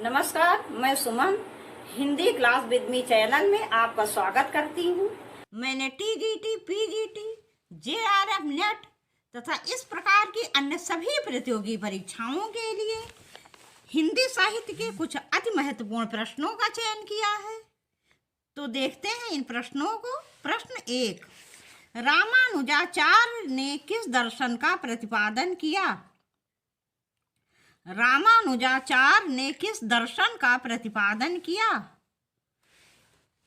नमस्कार, मैं Suman Hindi class with me channel में आपका स्वागत करती हूँ। मैंने टीजीटी, पीजीटी, जेआरएफ, नेट तथा इस प्रकार की अन्य सभी प्रतियोगी परीक्षाओं के लिए हिंदी साहित्य के कुछ अति महत्वपूर्ण प्रश्नों का चयन किया है। तो देखते हैं इन प्रश्नों को। प्रश्न 1, रामानुजाचार्य ने किस दर्शन का प्रतिपादन किया? रामानुजाचार्य ने किस दर्शन का प्रतिपादन किया?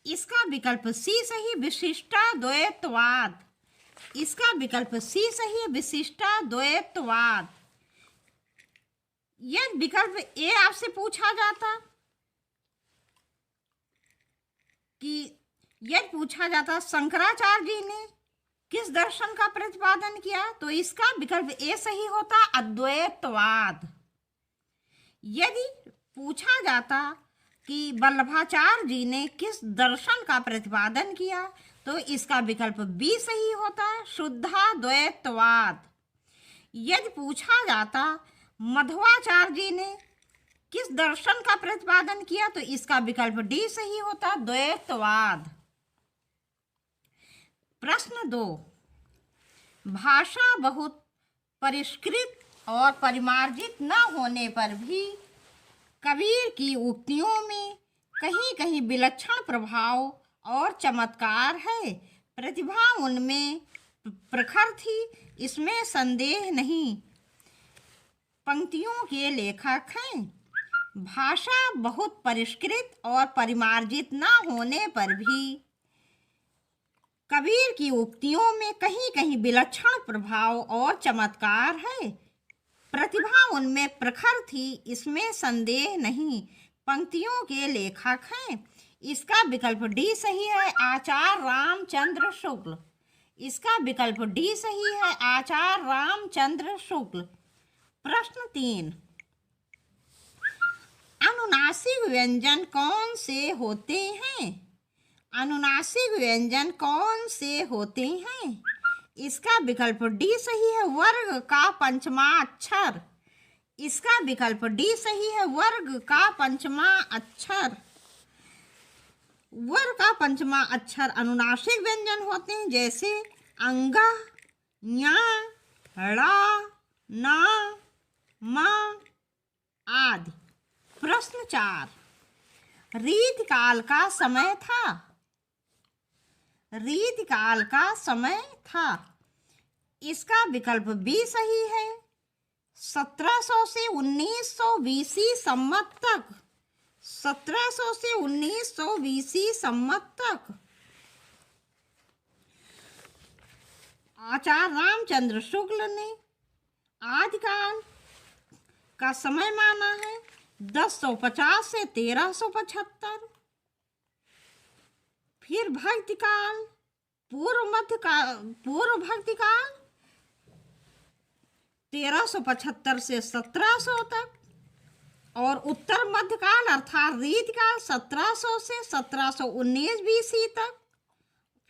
इसका विकल्प सी सही, विशिष्टाद्वैतवाद। इसका विकल्प सी सही, विशिष्टाद्वैतवाद। यह विकल्प ए आपसे पूछा जाता शंकराचार्य जी ने किस दर्शन का प्रतिपादन किया, तो इसका विकल्प ए सही होता, अद्वैतवाद। यदि पूछा जाता कि वल्लभाचार्य जी ने किस दर्शन का प्रतिपादन किया, तो इसका विकल्प बी सही होता, शुद्धाद्वैतवाद। यदि पूछा जाता मध्वाचार्य जी ने किस दर्शन का प्रतिपादन किया, तो इसका विकल्प डी सही होता, द्वैतवाद। प्रश्न 2, भाषा बहुत परिष्कृत और परिमार्जित न होने पर भी कबीर की उक्तियों में कहीं कहीं विलक्षण प्रभाव और चमत्कार है। प्रतिभा उनमें प्रखर थी, इसमें संदेह नहीं। पंक्तियों के लेखक हैं। भाषा बहुत परिष्कृत और परिमार्जित न होने पर भी कबीर की उक्तियों में कहीं कहीं विलक्षण प्रभाव और चमत्कार है। प्रतिभा उनमें प्रखर थी, इसमें संदेह नहीं। पंक्तियों के लेखक हैं। इसका विकल्प डी सही है, आचार्य रामचंद्र शुक्ल। इसका विकल्प डी सही है, आचार्य रामचंद्र शुक्ल। प्रश्न 3, अनुनासिक व्यंजन कौन से होते हैं? अनुनासिक व्यंजन कौन से होते हैं? इसका विकल्प डी सही है, वर्ग का पंचमा अक्षर। इसका विकल्प डी सही है, वर्ग का पंचमा अक्षर। वर्ग का पंचमा अक्षर अनुनासिक व्यंजन होते हैं, जैसे अंगा, ञ, ड़ा, ना, मा आदि। प्रश्न 4, रीतिकाल का समय था। रीतिकाल का समय था। इसका विकल्प बी सही है, 1700 से 1900 बीसी सम्मत तक। 1700 से 1900 बीसी सम्मत तक आचार्य रामचंद्र शुक्ल ने आदिकाल का समय माना है 1050 से 1375। फिर भक्तिकाल, पूर्व भक्तिकाल 1375 से 1700 तक, और उत्तर मध्यकाल अर्थात रीतिकाल 1700 से 1719 बीसी तक।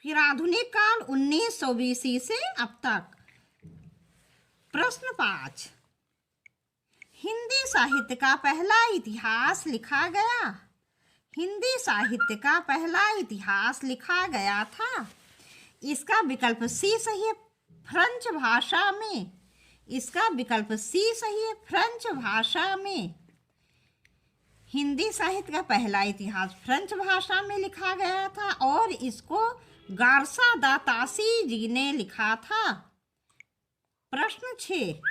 फिर आधुनिक काल 1900 बीसी से अब तक। प्रश्न 5, हिंदी साहित्य का पहला इतिहास लिखा गया। हिंदी साहित्य का पहला इतिहास लिखा गया था। इसका विकल्प सी सही है, फ्रेंच भाषा में। इसका विकल्प सी सही है, फ्रेंच भाषा में। हिंदी साहित्य का पहला इतिहास फ्रेंच भाषा में लिखा गया था और इसको गार्सा दा तासी जी ने लिखा था। प्रश्न 6,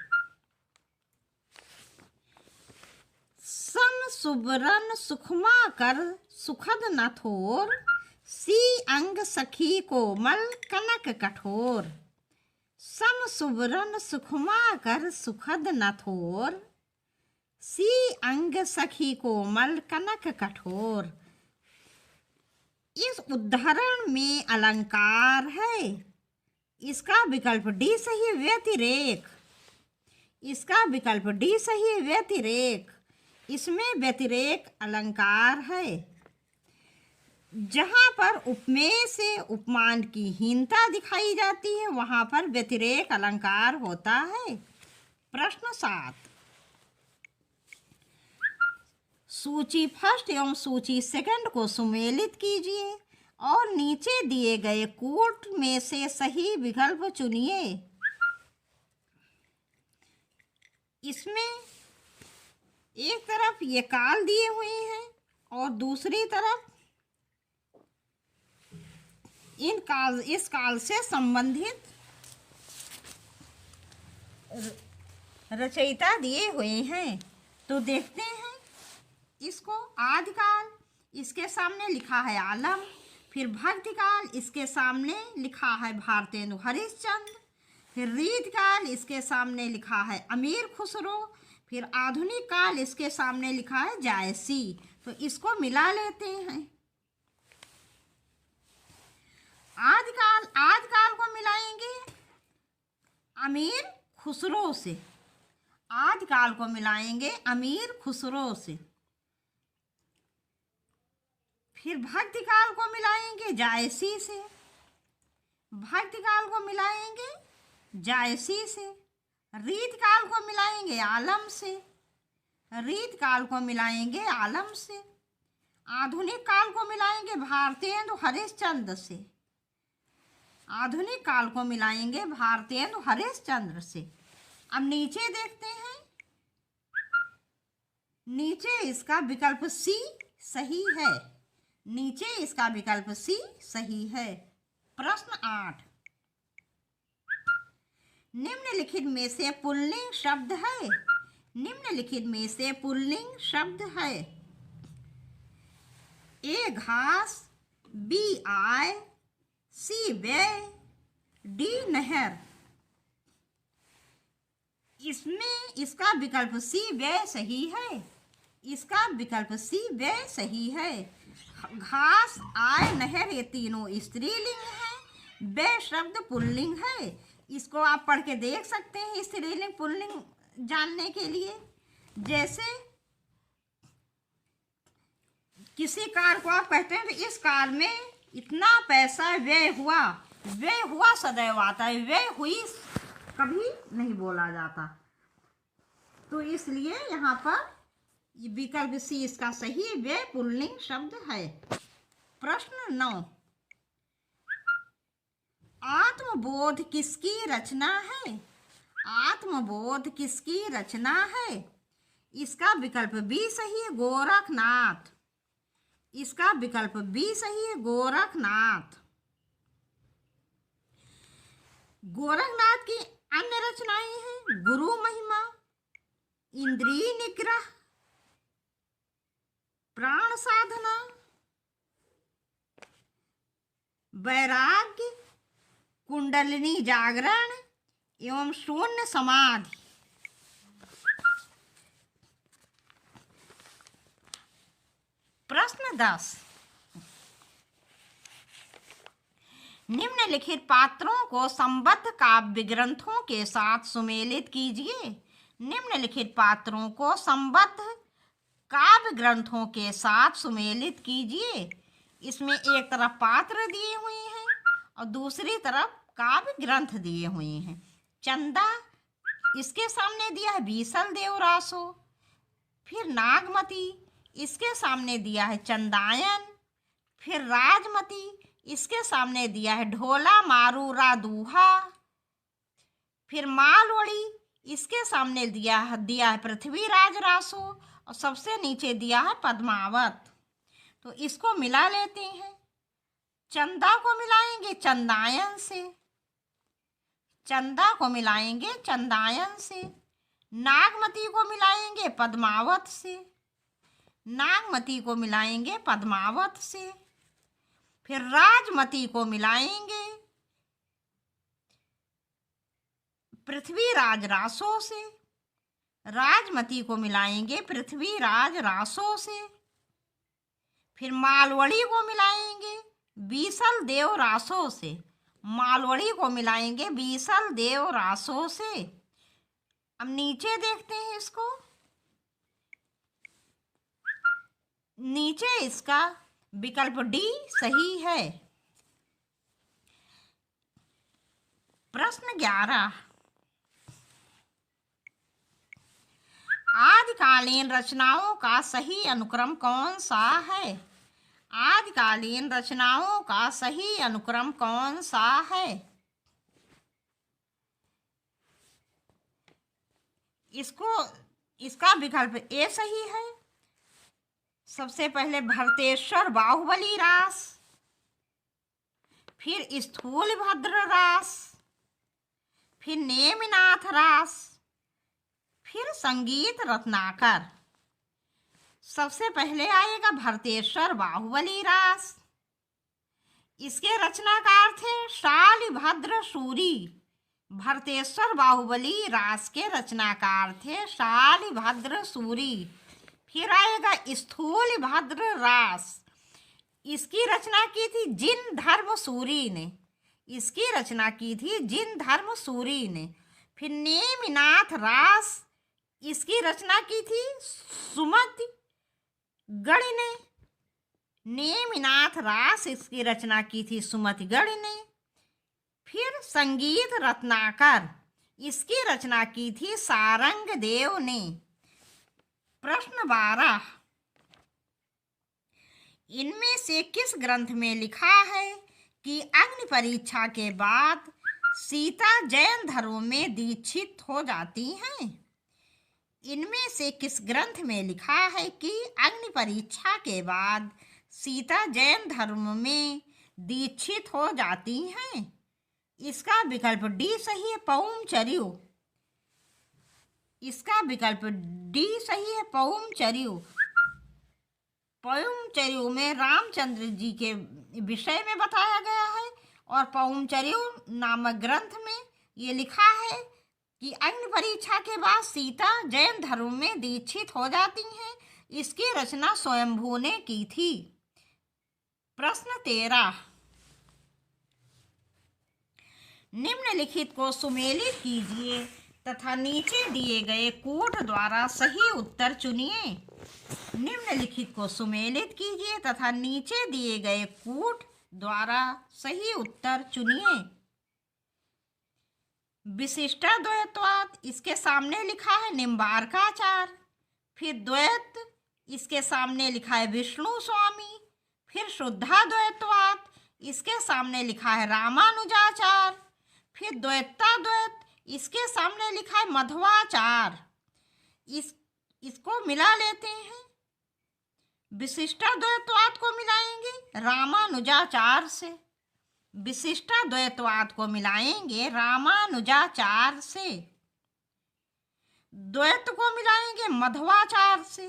सम सुबरन सुखमा कर सुखद न थोर, सी अंग सखी कोमल कनक कठोर। सम सुबरन सुखमा कर सुखद न थोर, सी अंग सखी कोमल कनक कठोर। इस उदाहरण में अलंकार है। इसका विकल्प डी सही, व्यतिरेक। इसका विकल्प डी सही, व्यतिरेक। इसमें व्यतिरेक अलंकार है। जहाँ पर उपमेय से उपमान की हीनता दिखाई जाती है, वहाँ पर व्यतिरेक अलंकार होता है। प्रश्न 7, सूची फर्स्ट एवं सूची सेकंड को सुमेलित कीजिए और नीचे दिए गए कोट में से सही विकल्प चुनिए। इसमें एक तरफ ये काल दिए हुए हैं और दूसरी तरफ इस काल से संबंधित रचयिता दिए हुए हैं। तो देखते हैं इसको। आदिकाल, इसके सामने लिखा है आलम। फिर भक्तिकाल, इसके सामने लिखा है भारतेंदु हरिश्चंद्र। फिर रीतकाल, इसके सामने लिखा है अमीर खुसरो। फिर आधुनिक काल, इसके सामने लिखा है जायसी। तो इसको मिला लेते हैं। आदिकाल को मिलाएंगे अमीर खुसरो से। आदिकाल को मिलाएंगे अमीर खुसरो से। फिर भक्तिकाल को मिलाएंगे जायसी से। भक्तिकाल को मिलाएंगे जायसी से। रीतकाल को मिलाएंगे आलम से। रीतकाल को मिलाएंगे आलम से। आधुनिक काल को मिलाएंगे भारतेंदु हरिश्चंद्र से। आधुनिक काल को मिलाएंगे भारतेंदु हरिश्चंद्र से। अब नीचे देखते हैं। नीचे इसका विकल्प सी सही है। नीचे इसका विकल्प सी सही है। प्रश्न 8, निम्नलिखित में से पुल्लिंग शब्द है। निम्नलिखित में से पुल्लिंग शब्द है। ए घास, बी आय, सी व्यय, डी नहर। इसमें इसका विकल्प सी व्यय सही है। इसका विकल्प सी व्यय सही है। घास, आय, नहर ये तीनों स्त्रीलिंग है। व्यय शब्द पुल्लिंग है। इसको आप पढ़ के देख सकते हैं स्त्रीलिंग पुल्लिंग जानने के लिए। जैसे किसी कार को आप कहते हैं तो इस कार में इतना पैसा व्यय हुआ। व्यय हुआ सदैव आता है, व्यय हुई कभी नहीं बोला जाता। तो इसलिए यहाँ पर विकल्प सी इसका सही व्यय पुल्लिंग शब्द है। प्रश्न 9, आत्मबोध किसकी रचना है। आत्मबोध किसकी रचना है। इसका विकल्प बी सही है, गोरखनाथ। इसका विकल्प बी सही है, गोरखनाथ। गोरखनाथ की अन्य रचनाएं हैं गुरु महिमा, इंद्रिय निग्रह, प्राण साधना, वैराग्य, कुंडलिनी जागरण एवं शून्य समाधि। प्रश्न 10, निम्नलिखित पात्रों को संबद्ध काव्य ग्रंथों के साथ सुमेलित कीजिए। निम्नलिखित पात्रों को संबद्ध काव्य ग्रंथों के साथ सुमेलित कीजिए। इसमें एक तरफ पात्र दिए हुए हैं और दूसरी तरफ काव्य ग्रंथ दिए हुए हैं। चंदा, इसके सामने दिया है बीसल देवरासो। फिर नागमती, इसके सामने दिया है चंदायन। फिर राजमती, इसके सामने दिया है ढोला मारूरा दूहा। फिर मालवड़ी, इसके सामने दिया है पृथ्वीराज रासो और सबसे नीचे दिया है पद्मावत। तो इसको मिला लेते हैं। चंदा को मिलाएंगे चंदायन से। चंदा को मिलाएंगे चंदायन से। नागमती को मिलाएंगे पद्मावत से। नागमती को मिलाएंगे पद्मावत से। फिर राजमती को मिलाएंगे पृथ्वीराज रासो से। राजमती को मिलाएंगे पृथ्वीराज रासो से। फिर मालवड़ी को मिलाएंगे बीसल देव रासो से। मालवड़ी को मिलाएंगे बीसल देव रासो से। अब नीचे देखते हैं इसको। नीचे इसका विकल्प डी सही है। प्रश्न 11, आदिकालीन रचनाओं का सही अनुक्रम कौन सा है? आदिकालीन रचनाओं का सही अनुक्रम कौन सा है? इसका विकल्प ए सही है। सबसे पहले भरतेश्वर बाहुबली रास, फिर स्थूल भद्र रास, फिर नेमिनाथ रास, फिर संगीत रत्नाकर। सबसे पहले आएगा भरतेश्वर बाहुबली रास। इसके रचनाकार थे शालिभद्र सूरी। भरतेश्वर बाहुबली रास के रचनाकार थे शालिभद्र सूरी। फिर आएगा स्थूल भद्र रास। इसकी रचना की थी जिन धर्म सूरी ने। इसकी रचना की थी जिन धर्म सूरी ने। फिर नेमिनाथ रास, इसकी रचना की थी सुमति गढ़ ने। नेमिनाथ रास, इसकी रचना की थी सुमति गढ़ ने। फिर संगीत रत्नाकर, इसकी रचना की थी सारंग देव ने। प्रश्न 12, इनमें से किस ग्रंथ में लिखा है कि अग्नि परीक्षा के बाद सीता जैन धर्म में दीक्षित हो जाती हैं? इनमें से किस ग्रंथ में लिखा है कि अग्नि परीक्षा के बाद सीता जैन धर्म में दीक्षित हो जाती हैं? इसका विकल्प डी सही है, पौमचर्यु। इसका विकल्प डी सही है, पौमचर्यु। पौमचर्यु में रामचंद्र जी के विषय में बताया गया है और पौमचर्यु नामक ग्रंथ में ये लिखा है कि अग्नि परीक्षा के बाद सीता जैन धर्म में दीक्षित हो जाती हैं। इसकी रचना स्वयंभू ने की थी। प्रश्न 13, निम्नलिखित को सुमेलित कीजिए तथा नीचे दिए गए कूट द्वारा सही उत्तर चुनिए। निम्नलिखित को सुमेलित कीजिए तथा नीचे दिए गए कूट द्वारा सही उत्तर चुनिए। विशिष्टाद्वैतवाद, इसके सामने लिखा है निम्बार्काचार्य। फिर द्वैत, इसके सामने लिखा है विष्णु स्वामी। फिर शुद्धाद्वैतवाद, इसके सामने लिखा है रामानुजाचार्य। फिर द्वैताद्वैत, इसके सामने लिखा है मध्वाचार्य। इसको मिला लेते हैं। विशिष्टाद्वैतवाद को मिलाएंगे रामानुजाचार्य से। विशिष्टाद्वैतवाद को मिलाएंगे रामानुजाचार्य से। द्वैत को मिलाएंगे मध्वाचार्य से।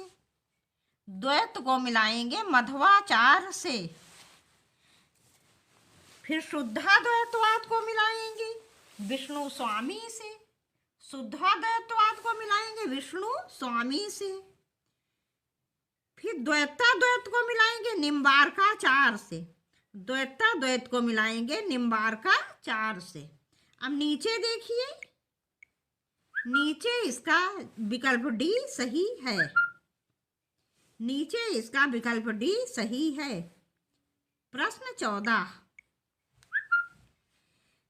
द्वैत को मिलाएंगे मध्वाचार्य से। फिर शुद्धाद्वैतवाद को मिलाएंगे विष्णु स्वामी से। शुद्धाद्वैतवाद को मिलाएंगे विष्णु स्वामी से। फिर द्वैताद्वैत को मिलाएंगे निम्बार्काचार्य से। द्वैताद्वैत को मिलाएंगे निम्बार्काचार्य से। अब नीचे देखिए, नीचे इसका विकल्प डी सही है। नीचे इसका विकल्प डी सही है। प्रश्न 14,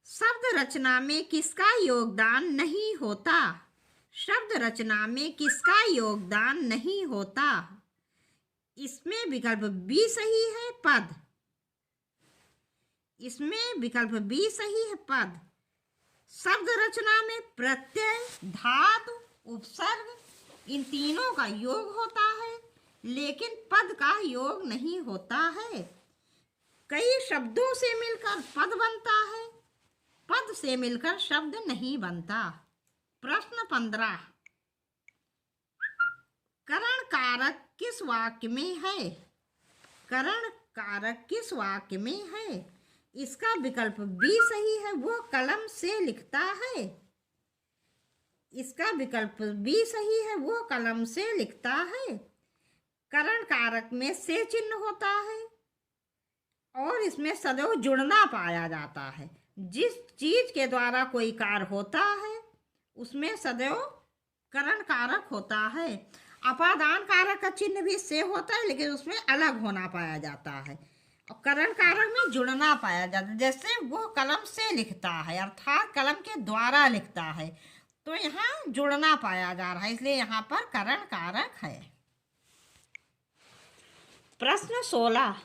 शब्द रचना में किसका योगदान नहीं होता? शब्द रचना में किसका योगदान नहीं होता? इसमें विकल्प बी सही है, पद। इसमें विकल्प बी सही है, पद। शब्द रचना में प्रत्यय, धातु, उपसर्ग, इन तीनों का योग होता है, लेकिन पद का योग नहीं होता है। कई शब्दों से मिलकर पद बनता है, पद से मिलकर शब्द नहीं बनता। प्रश्न 15, करण कारक किस वाक्य में है? करण कारक किस वाक्य में है? इसका विकल्प बी सही है, वो कलम से लिखता है। इसका विकल्प बी सही है, वो कलम से लिखता है। करण कारक में से चिन्ह होता है और इसमें सदैव जुड़ना पाया जाता है। जिस चीज के द्वारा कोई कार्य होता है उसमें सदैव करण कारक होता है। अपादान कारक का चिन्ह भी से होता है, लेकिन उसमें अलग होना पाया जाता है। और करण कारक में जुड़ना पाया जाता है। जैसे वो कलम से लिखता है, अर्थात कलम के द्वारा लिखता है, तो यहाँ जुड़ना पाया जा रहा है, इसलिए यहाँ पर करण कारक है। प्रश्न 16,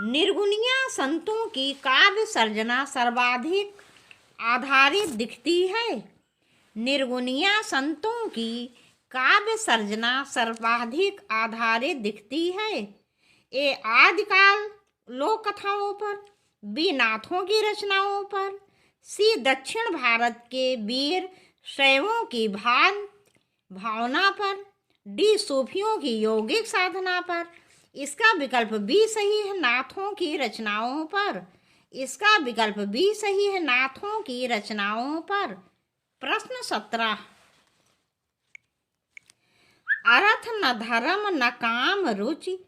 निर्गुणिया संतों की काव्य सर्जना सर्वाधिक आधारित दिखती है। निर्गुणिया संतों की काव्य सर्जना सर्वाधिक आधारित दिखती है। ए आदिकाल लोक कथाओं पर, बी नाथों की रचनाओं पर, सी दक्षिण भारत के वीर शैवों की भावना पर, डी सूफियों की यौगिक साधना पर। इसका विकल्प बी सही है, नाथों की रचनाओं पर। इसका विकल्प बी सही है, नाथों की रचनाओं पर। प्रश्न 17, अर्थ न धर्म न काम रुचि,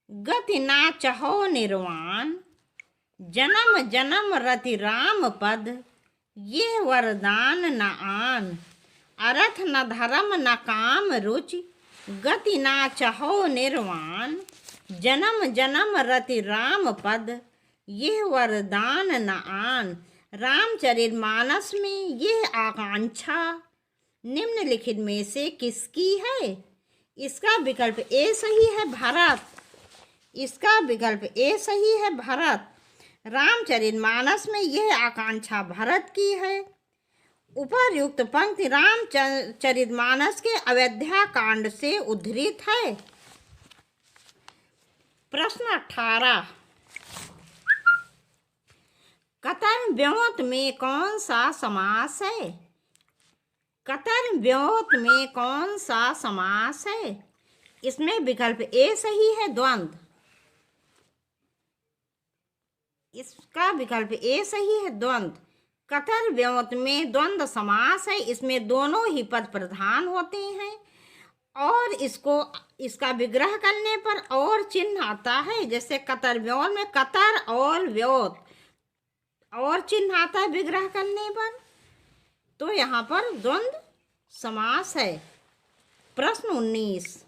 गति ना चहो निर्वाण, जन्म जन्म रति राम पद, ये वरदान न आन। अर्थ न धर्म न काम रुचि, गति ना चहो निर्वाण, जन्म जन्म रति राम पद, ये वरदान न आन। रामचरितमानस में यह आकांक्षा निम्नलिखित में से किसकी है? इसका विकल्प ए सही है, भरत। इसका विकल्प ए सही है, भरत। रामचरितमानस में यह आकांक्षा भरत की है। उपर्युक्त पंक्ति रामचरितमानस के अयोध्या कांड से उद्धृत है। प्रश्न 18, कतर व्योत में कौन सा समास है? कतर व्योत में कौन सा समास है? इसमें विकल्प ए सही है, द्वंद्व। इसका विकल्प ए सही है, द्वंद्व। कतर व्योत में द्वंद्व समास है। इसमें दोनों ही पद प्रधान होते हैं और इसका विग्रह करने पर और चिन्ह आता है। जैसे कतर व्योत में कतर और व्योत और चिन्ह आता है विग्रह करने पर, तो यहाँ पर द्वंद्व समास है। प्रश्न 19,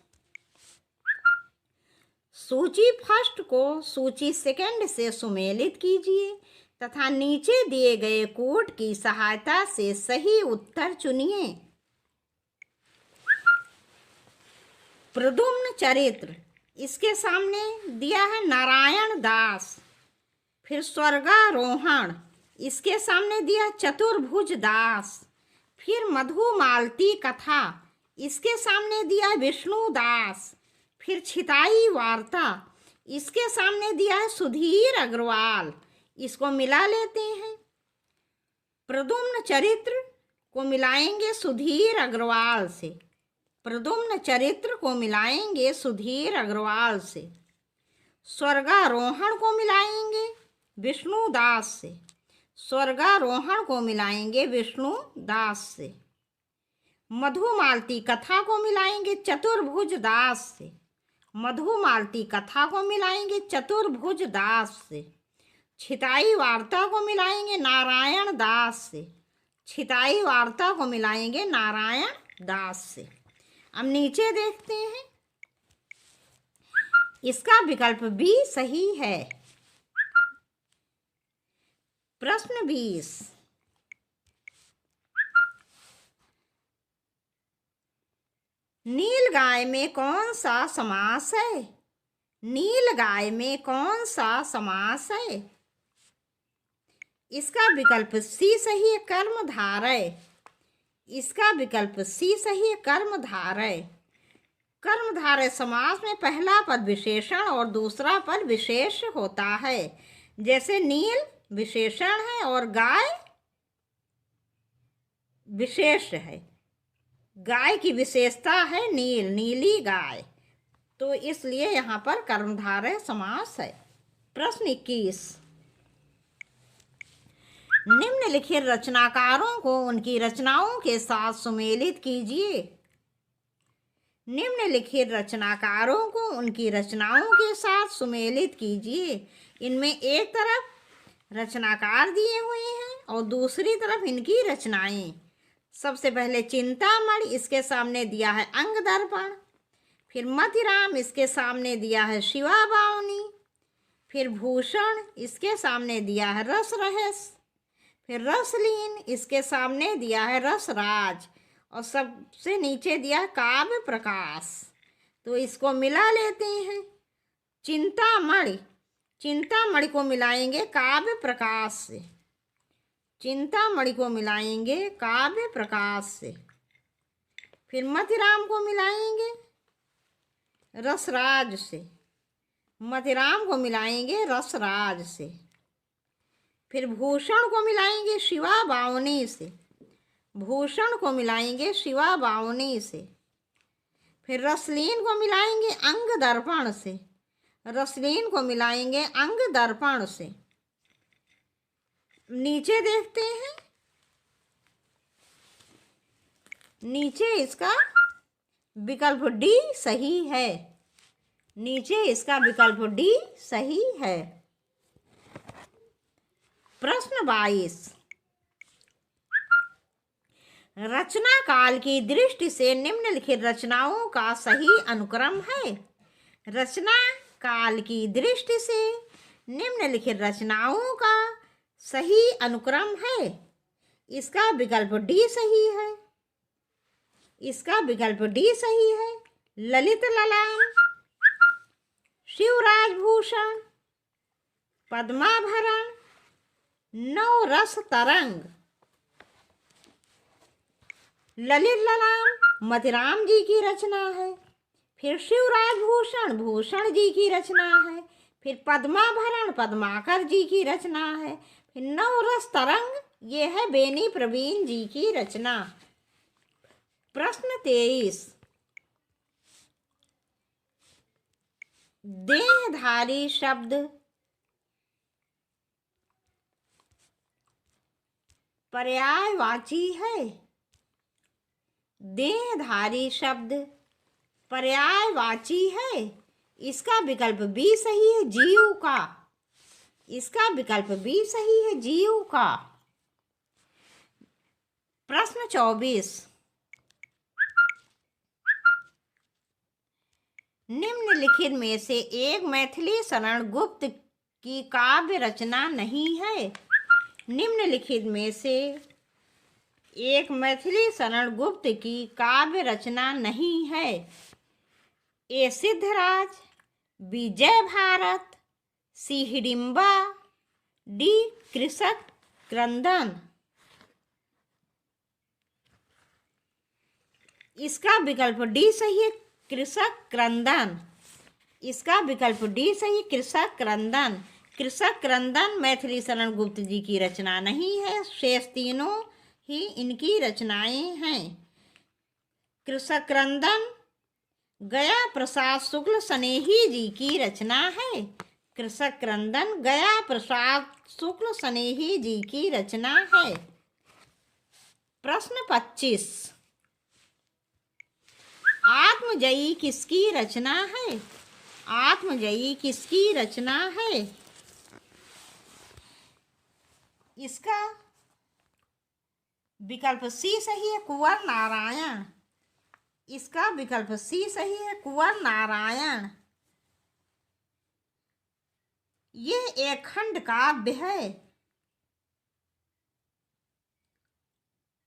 सूची फर्स्ट को सूची सेकंड से सुमेलित कीजिए तथा नीचे दिए गए कोड की सहायता से सही उत्तर चुनिए। प्रद्युम्न चरित्र, इसके सामने दिया है नारायण दास। फिर स्वर्गारोहण, इसके सामने दिया चतुर्भुज दास। फिर मधुमालती कथा, इसके सामने दिया है विष्णु दास। फिर छिताई वार्ता, इसके सामने दिया है सुधीर अग्रवाल। इसको मिला लेते हैं। प्रद्युम्न चरित्र को मिलाएंगे सुधीर अग्रवाल से। प्रद्युम्न चरित्र को मिलाएंगे सुधीर अग्रवाल से। स्वर्गारोहण को मिलाएंगे विष्णु दास से। स्वर्गारोहण को मिलाएंगे विष्णु दास से। मधुमालती कथा को मिलाएंगे चतुर्भुज दास से। मधुमालती कथा को मिलाएंगे चतुर्भुज दास से। छिताई वार्ता को मिलाएंगे नारायण दास से। छिताई वार्ता को मिलाएंगे नारायण दास से। अब नीचे देखते हैं। इसका विकल्प बी सही है। प्रश्न 20, नीलगाय में कौन सा समास है? नीलगाय में कौन सा समास है? इसका विकल्प सी सही है, कर्मधारय। इसका विकल्प सी सही है, कर्मधारय। कर्मधारय समास में पहला पद विशेषण और दूसरा पद विशेष होता है। जैसे नील विशेषण है और गाय विशेष है। गाय की विशेषता है नील, नीली गाय, तो इसलिए यहाँ पर कर्मधारय समास है। प्रश्न 21, निम्नलिखित रचनाकारों को उनकी रचनाओं के साथ सुमेलित कीजिए। निम्नलिखित रचनाकारों को उनकी रचनाओं के साथ सुमेलित कीजिए। इनमें एक तरफ रचनाकार दिए हुए हैं और दूसरी तरफ इनकी रचनाएं। सबसे पहले चिंतामणि, इसके सामने दिया है अंग दर्पण। फिर मतिराम, इसके सामने दिया है शिवा बावनी। फिर भूषण, इसके सामने दिया है रस रहस्य। फिर रसलीन, इसके सामने दिया है रसराज और सबसे नीचे दिया है काव्य प्रकाश। तो इसको मिला लेते हैं। चिंतामणि, चिंतामणि को मिलाएंगे काव्य प्रकाश से, चिंतामणि को मिलाएंगे काव्य प्रकाश से। फिर मथिराम को मिलाएंगे रसराज से, मथिराम को मिलाएंगे रसराज से। फिर भूषण को मिलाएंगे शिवा बावनी से, भूषण को मिलाएंगे शिवा बावनी से। फिर रसलीन को मिलाएंगे अंग दर्पण से, रसलीन को मिलाएंगे अंग दर्पण से। नीचे देखते हैं, नीचे इसका विकल्प डी सही है, नीचे इसका विकल्प डी सही है। प्रश्न 22, रचना काल की दृष्टि से निम्नलिखित रचनाओं का सही अनुक्रम है। रचना काल की दृष्टि से निम्नलिखित रचनाओं का सही अनुक्रम है। इसका विकल्प डी सही है, इसका विकल्प डी सही है। ललित ललाम, शिवराज भूषण, पद्माभरण, नवरस तरंग। ललित ललाम मथिराम जी की रचना है। फिर शिवराज भूषण भूषण जी की रचना है। फिर पद्माभरण पद्माकर जी की रचना है। फिर नवरस तरंग ये है बेनी प्रवीण जी की रचना। प्रश्न 23, देहधारी शब्द पर्यायवाची है। देहधारी शब्द पर्यायवाची है। इसका विकल्प बी सही है, जीव का। इसका विकल्प बी सही है, जीव का। प्रश्न 24, निम्नलिखित में से एक मैथिली शरण गुप्त की काव्य रचना नहीं है। निम्नलिखित में से एक मैथिली शरण गुप्त की काव्य रचना नहीं है। ए सिद्धराज, बी जय भारत, सी हिडिंबा, डी कृषक क्रंदन। इसका विकल्प डी सही है, कृषक क्रंदन। इसका विकल्प डी सही, कृषक क्रंदन। कृषक क्रंदन मैथिली शरण गुप्त जी की रचना नहीं है, शेष तीनों ही इनकी रचनाएं हैं। कृषक क्रंदन गया प्रसाद शुक्ल स्नेही जी की रचना है। कृषक क्रंदन गया प्रसाद शुक्ल स्नेही जी की रचना है। प्रश्न 25, आत्मजयी किसकी रचना है। आत्मजयी किसकी रचना है। इसका विकल्प सी सही है, कुंवर नारायण। इसका विकल्प सी सही है, कुंवर नारायण। ये एक खंड काव्य है।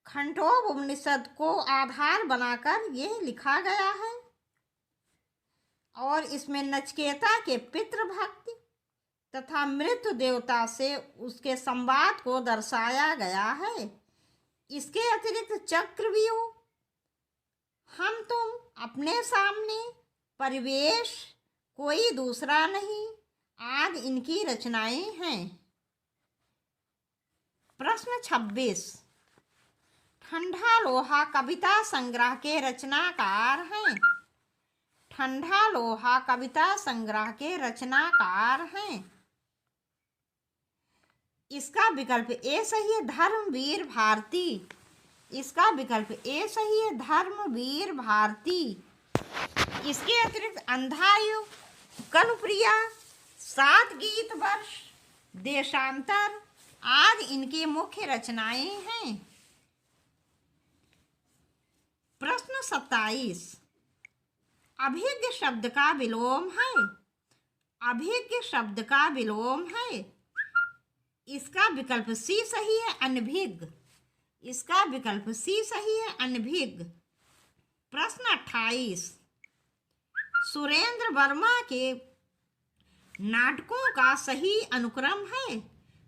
खंडोपनिषद को आधार बनाकर यह लिखा गया है और इसमें नचिकेता के पितृभक्ति तथा मृत्यु देवता से उसके संवाद को दर्शाया गया है। इसके अतिरिक्त चक्रव्यूह, हम तुम, अपने सामने, परिवेश, कोई दूसरा नहीं आदि इनकी रचनाएं हैं। प्रश्न 26, ठंडा लोहा कविता संग्रह के रचनाकार हैं। ठंडा लोहा कविता संग्रह के रचनाकार हैं। इसका विकल्प ए सही है, धर्मवीर भारती। इसका विकल्प ए सही है, धर्मवीर भारती। इसके अतिरिक्त अंधायुग, कनुप्रिया, 7 गीत वर्ष, देशांतर आदि इनकी मुख्य रचनाएं हैं। प्रश्न 27, अभिज्ञ शब्द का विलोम है। अभिज्ञ शब्द का विलोम है। इसका विकल्प सी सही है, अनभिज्ञ। इसका विकल्प सी सही है, अनभिज्ञ। प्रश्न 28, सुरेंद्र वर्मा के नाटकों का सही अनुक्रम है।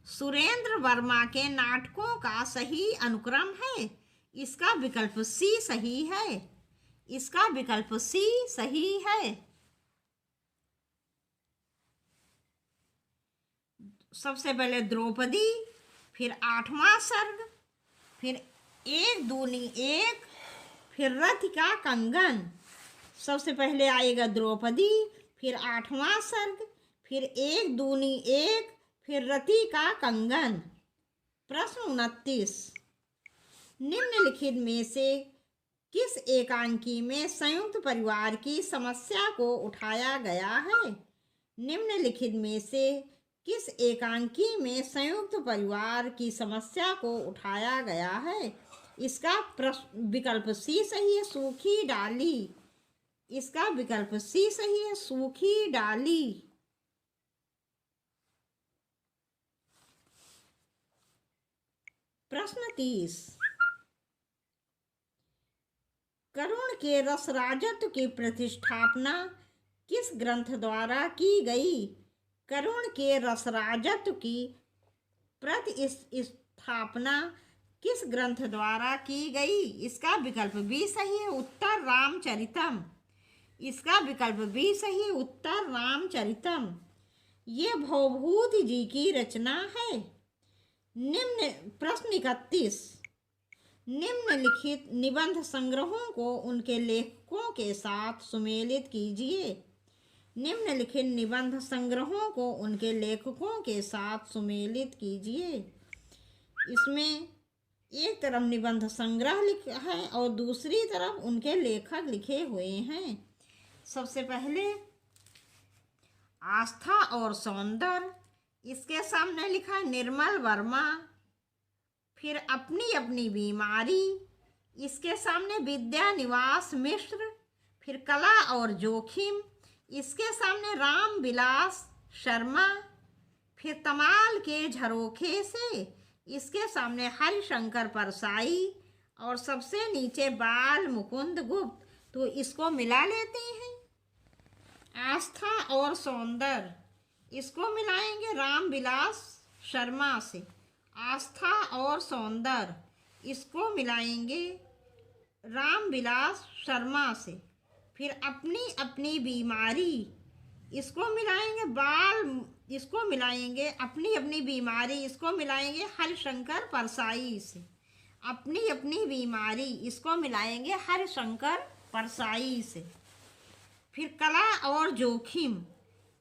सुरेंद्र वर्मा के नाटकों का सही अनुक्रम है। इसका विकल्प सी सही है। इसका विकल्प सी सही है। सबसे पहले द्रौपदी, फिर 8वां सर्ग, फिर 1 दूनी 1, फिर रथ का कंगन। सबसे पहले आएगा द्रौपदी, फिर 8वां सर्ग, फिर 1 दूनी 1, फिर रति का कंगन। प्रश्न 29, निम्नलिखित में से किस एकांकी में संयुक्त परिवार की समस्या को उठाया गया है? निम्नलिखित में से किस एकांकी में संयुक्त परिवार की समस्या को उठाया गया है? इसका विकल्प सी सही है, सूखी डाली। इसका विकल्प सी सही है, सूखी डाली। प्रश्न 30, करुण के रस राजत्व की प्रतिष्ठापना किस ग्रंथ द्वारा की गई? करुण के रस राजत्व की प्रतिष्ठापना किस ग्रंथ द्वारा की गई? इसका विकल्प बी सही है, उत्तर रामचरितम। इसका विकल्प बी सही है, उत्तर रामचरितम। ये भवभूति जी की रचना है। प्रश्न 31, निम्नलिखित निबंध संग्रहों को उनके लेखकों के साथ सुमेलित कीजिए। निम्नलिखित निबंध संग्रहों को उनके लेखकों के साथ सुमेलित कीजिए। इसमें एक तरफ निबंध संग्रह लिखा है और दूसरी तरफ उनके लेखक लिखे हुए हैं। सबसे पहले आस्था और सौंदर्य, इसके सामने लिखा है निर्मल वर्मा। फिर अपनी अपनी बीमारी, इसके सामने विद्या निवास मिश्र। फिर कला और जोखिम, इसके सामने राम विलास शर्मा। फिर तमाल के झरोखे से, इसके सामने हरिशंकर परसाई। और सबसे नीचे बाल मुकुंद गुप्त। तो इसको मिला लेते हैं, आस्था और सौंदर्य, इसको मिलाएंगे रामविलास शर्मा से। आस्था और सौंदर्य, इसको मिलाएंगे रामविलास शर्मा से। फिर अपनी अपनी बीमारी, इसको मिलाएंगे इसको मिलाएंगे अपनी अपनी बीमारी, इसको मिलाएंगे हरिशंकर परसाई से। अपनी अपनी बीमारी, इसको मिलाएंगे हरिशंकर परसाई से। फिर कला और जोखिम,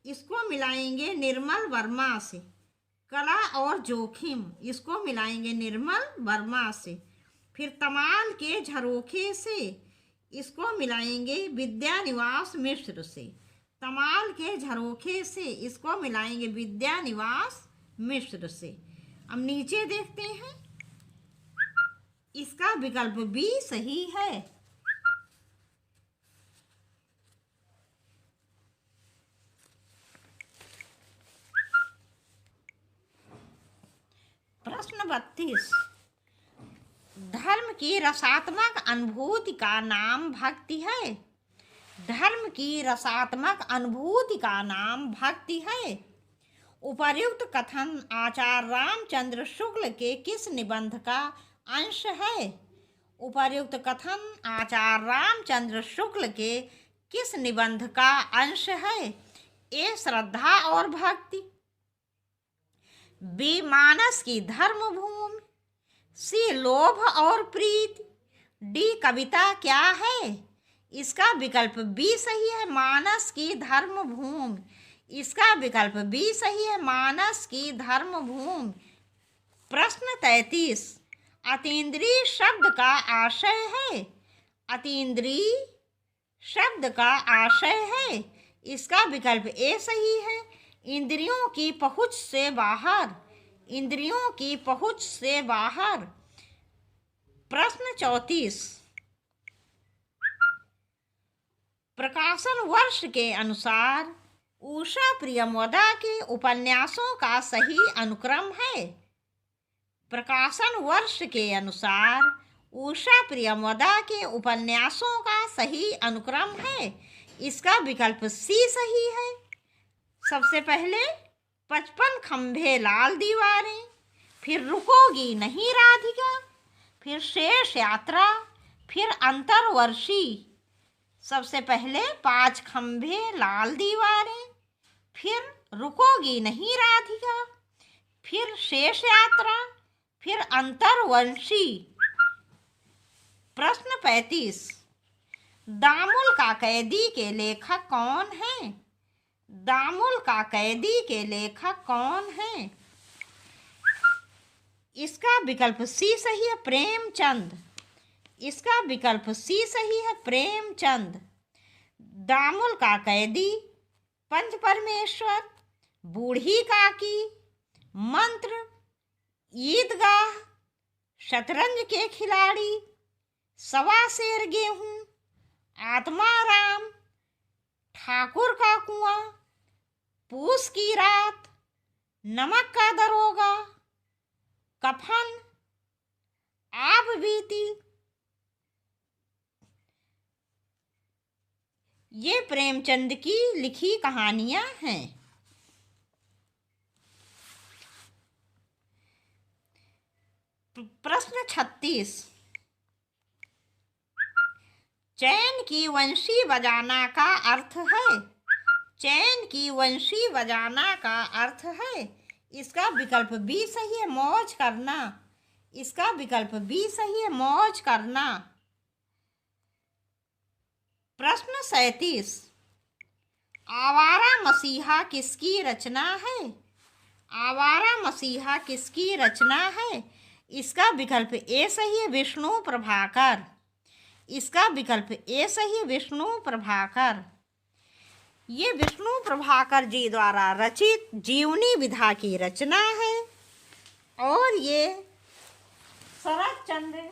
इसको मिलाएंगे निर्मल वर्मा से। कला और जोखिम, इसको मिलाएंगे निर्मल वर्मा से। फिर तमाल के झरोखे से, इसको मिलाएंगे विद्यानिवास मिश्र से। तमाल के झरोखे से, इसको मिलाएंगे विद्यानिवास मिश्र से। अब नीचे देखते हैं, इसका विकल्प बी सही है। प्रश्न 32, धर्म की रसात्मक अनुभूति का नाम भक्ति है। धर्म की रसात्मक अनुभूति का नाम भक्ति है। उपर्युक्त कथन आचार्य रामचंद्र शुक्ल के किस निबंध का अंश है? उपर्युक्त कथन आचार्य रामचंद्र शुक्ल के किस निबंध का अंश है? ए श्रद्धा और भक्ति, बी मानस की धर्म भूमि, सी लोभ और प्रीति, डी कविता क्या है? इसका विकल्प बी सही है, मानस की धर्म भूमि। इसका विकल्प बी सही है, मानस की धर्म भूमि। प्रश्न 33, अतीन्द्रिय शब्द का आशय है। अतीन्द्रिय शब्द का आशय है। इसका विकल्प ए सही है, इंद्रियों की पहुंच से बाहर। इंद्रियों की पहुंच से बाहर। प्रश्न 34, प्रकाशन वर्ष के अनुसार उषा प्रियमोदा के उपन्यासों का सही अनुक्रम है। प्रकाशन वर्ष के अनुसार उषा प्रियमोदा के उपन्यासों का सही अनुक्रम है। इसका विकल्प सी सही है। सबसे पहले 55 खंभे लाल दीवारें, फिर रुकोगी नहीं राधिका, फिर शेष यात्रा, फिर अंतर्वर्षी। सबसे पहले 5 खंभे लाल दीवारें, फिर रुकोगी नहीं राधिका, फिर शेष यात्रा, फिर अंतर्वर्षी। प्रश्न 35। दामुल का कैदी के लेखक कौन है? दामुल का कैदी के लेखक कौन है? इसका विकल्प सी सही है, प्रेमचंद। इसका विकल्प सी सही है, प्रेमचंद। दामुल का कैदी, पंच परमेश्वर, बूढ़ी काकी, मंत्र, ईदगाह, शतरंज के खिलाड़ी, सवा सेर गेहूं, आत्माराम, ठाकुर का कुआं, पूस की रात, नमक का दरोगा, कफन, आब बीती। ये प्रेमचंद की लिखी कहानियां हैं। प्रश्न 36। चैन की वंशी बजाना का अर्थ है। चैन की वंशी बजाना का अर्थ है। इसका विकल्प बी सही है, मौज करना। इसका विकल्प बी सही है, मौज करना। प्रश्न 37। आवारा मसीहा किसकी रचना है? आवारा मसीहा किसकी रचना है? इसका विकल्प ए सही है, विष्णु प्रभाकर। इसका विकल्प ए सही, विष्णु प्रभाकर। ये विष्णु प्रभाकर जी द्वारा रचित जीवनी विधा की रचना है और ये शरत चंद्र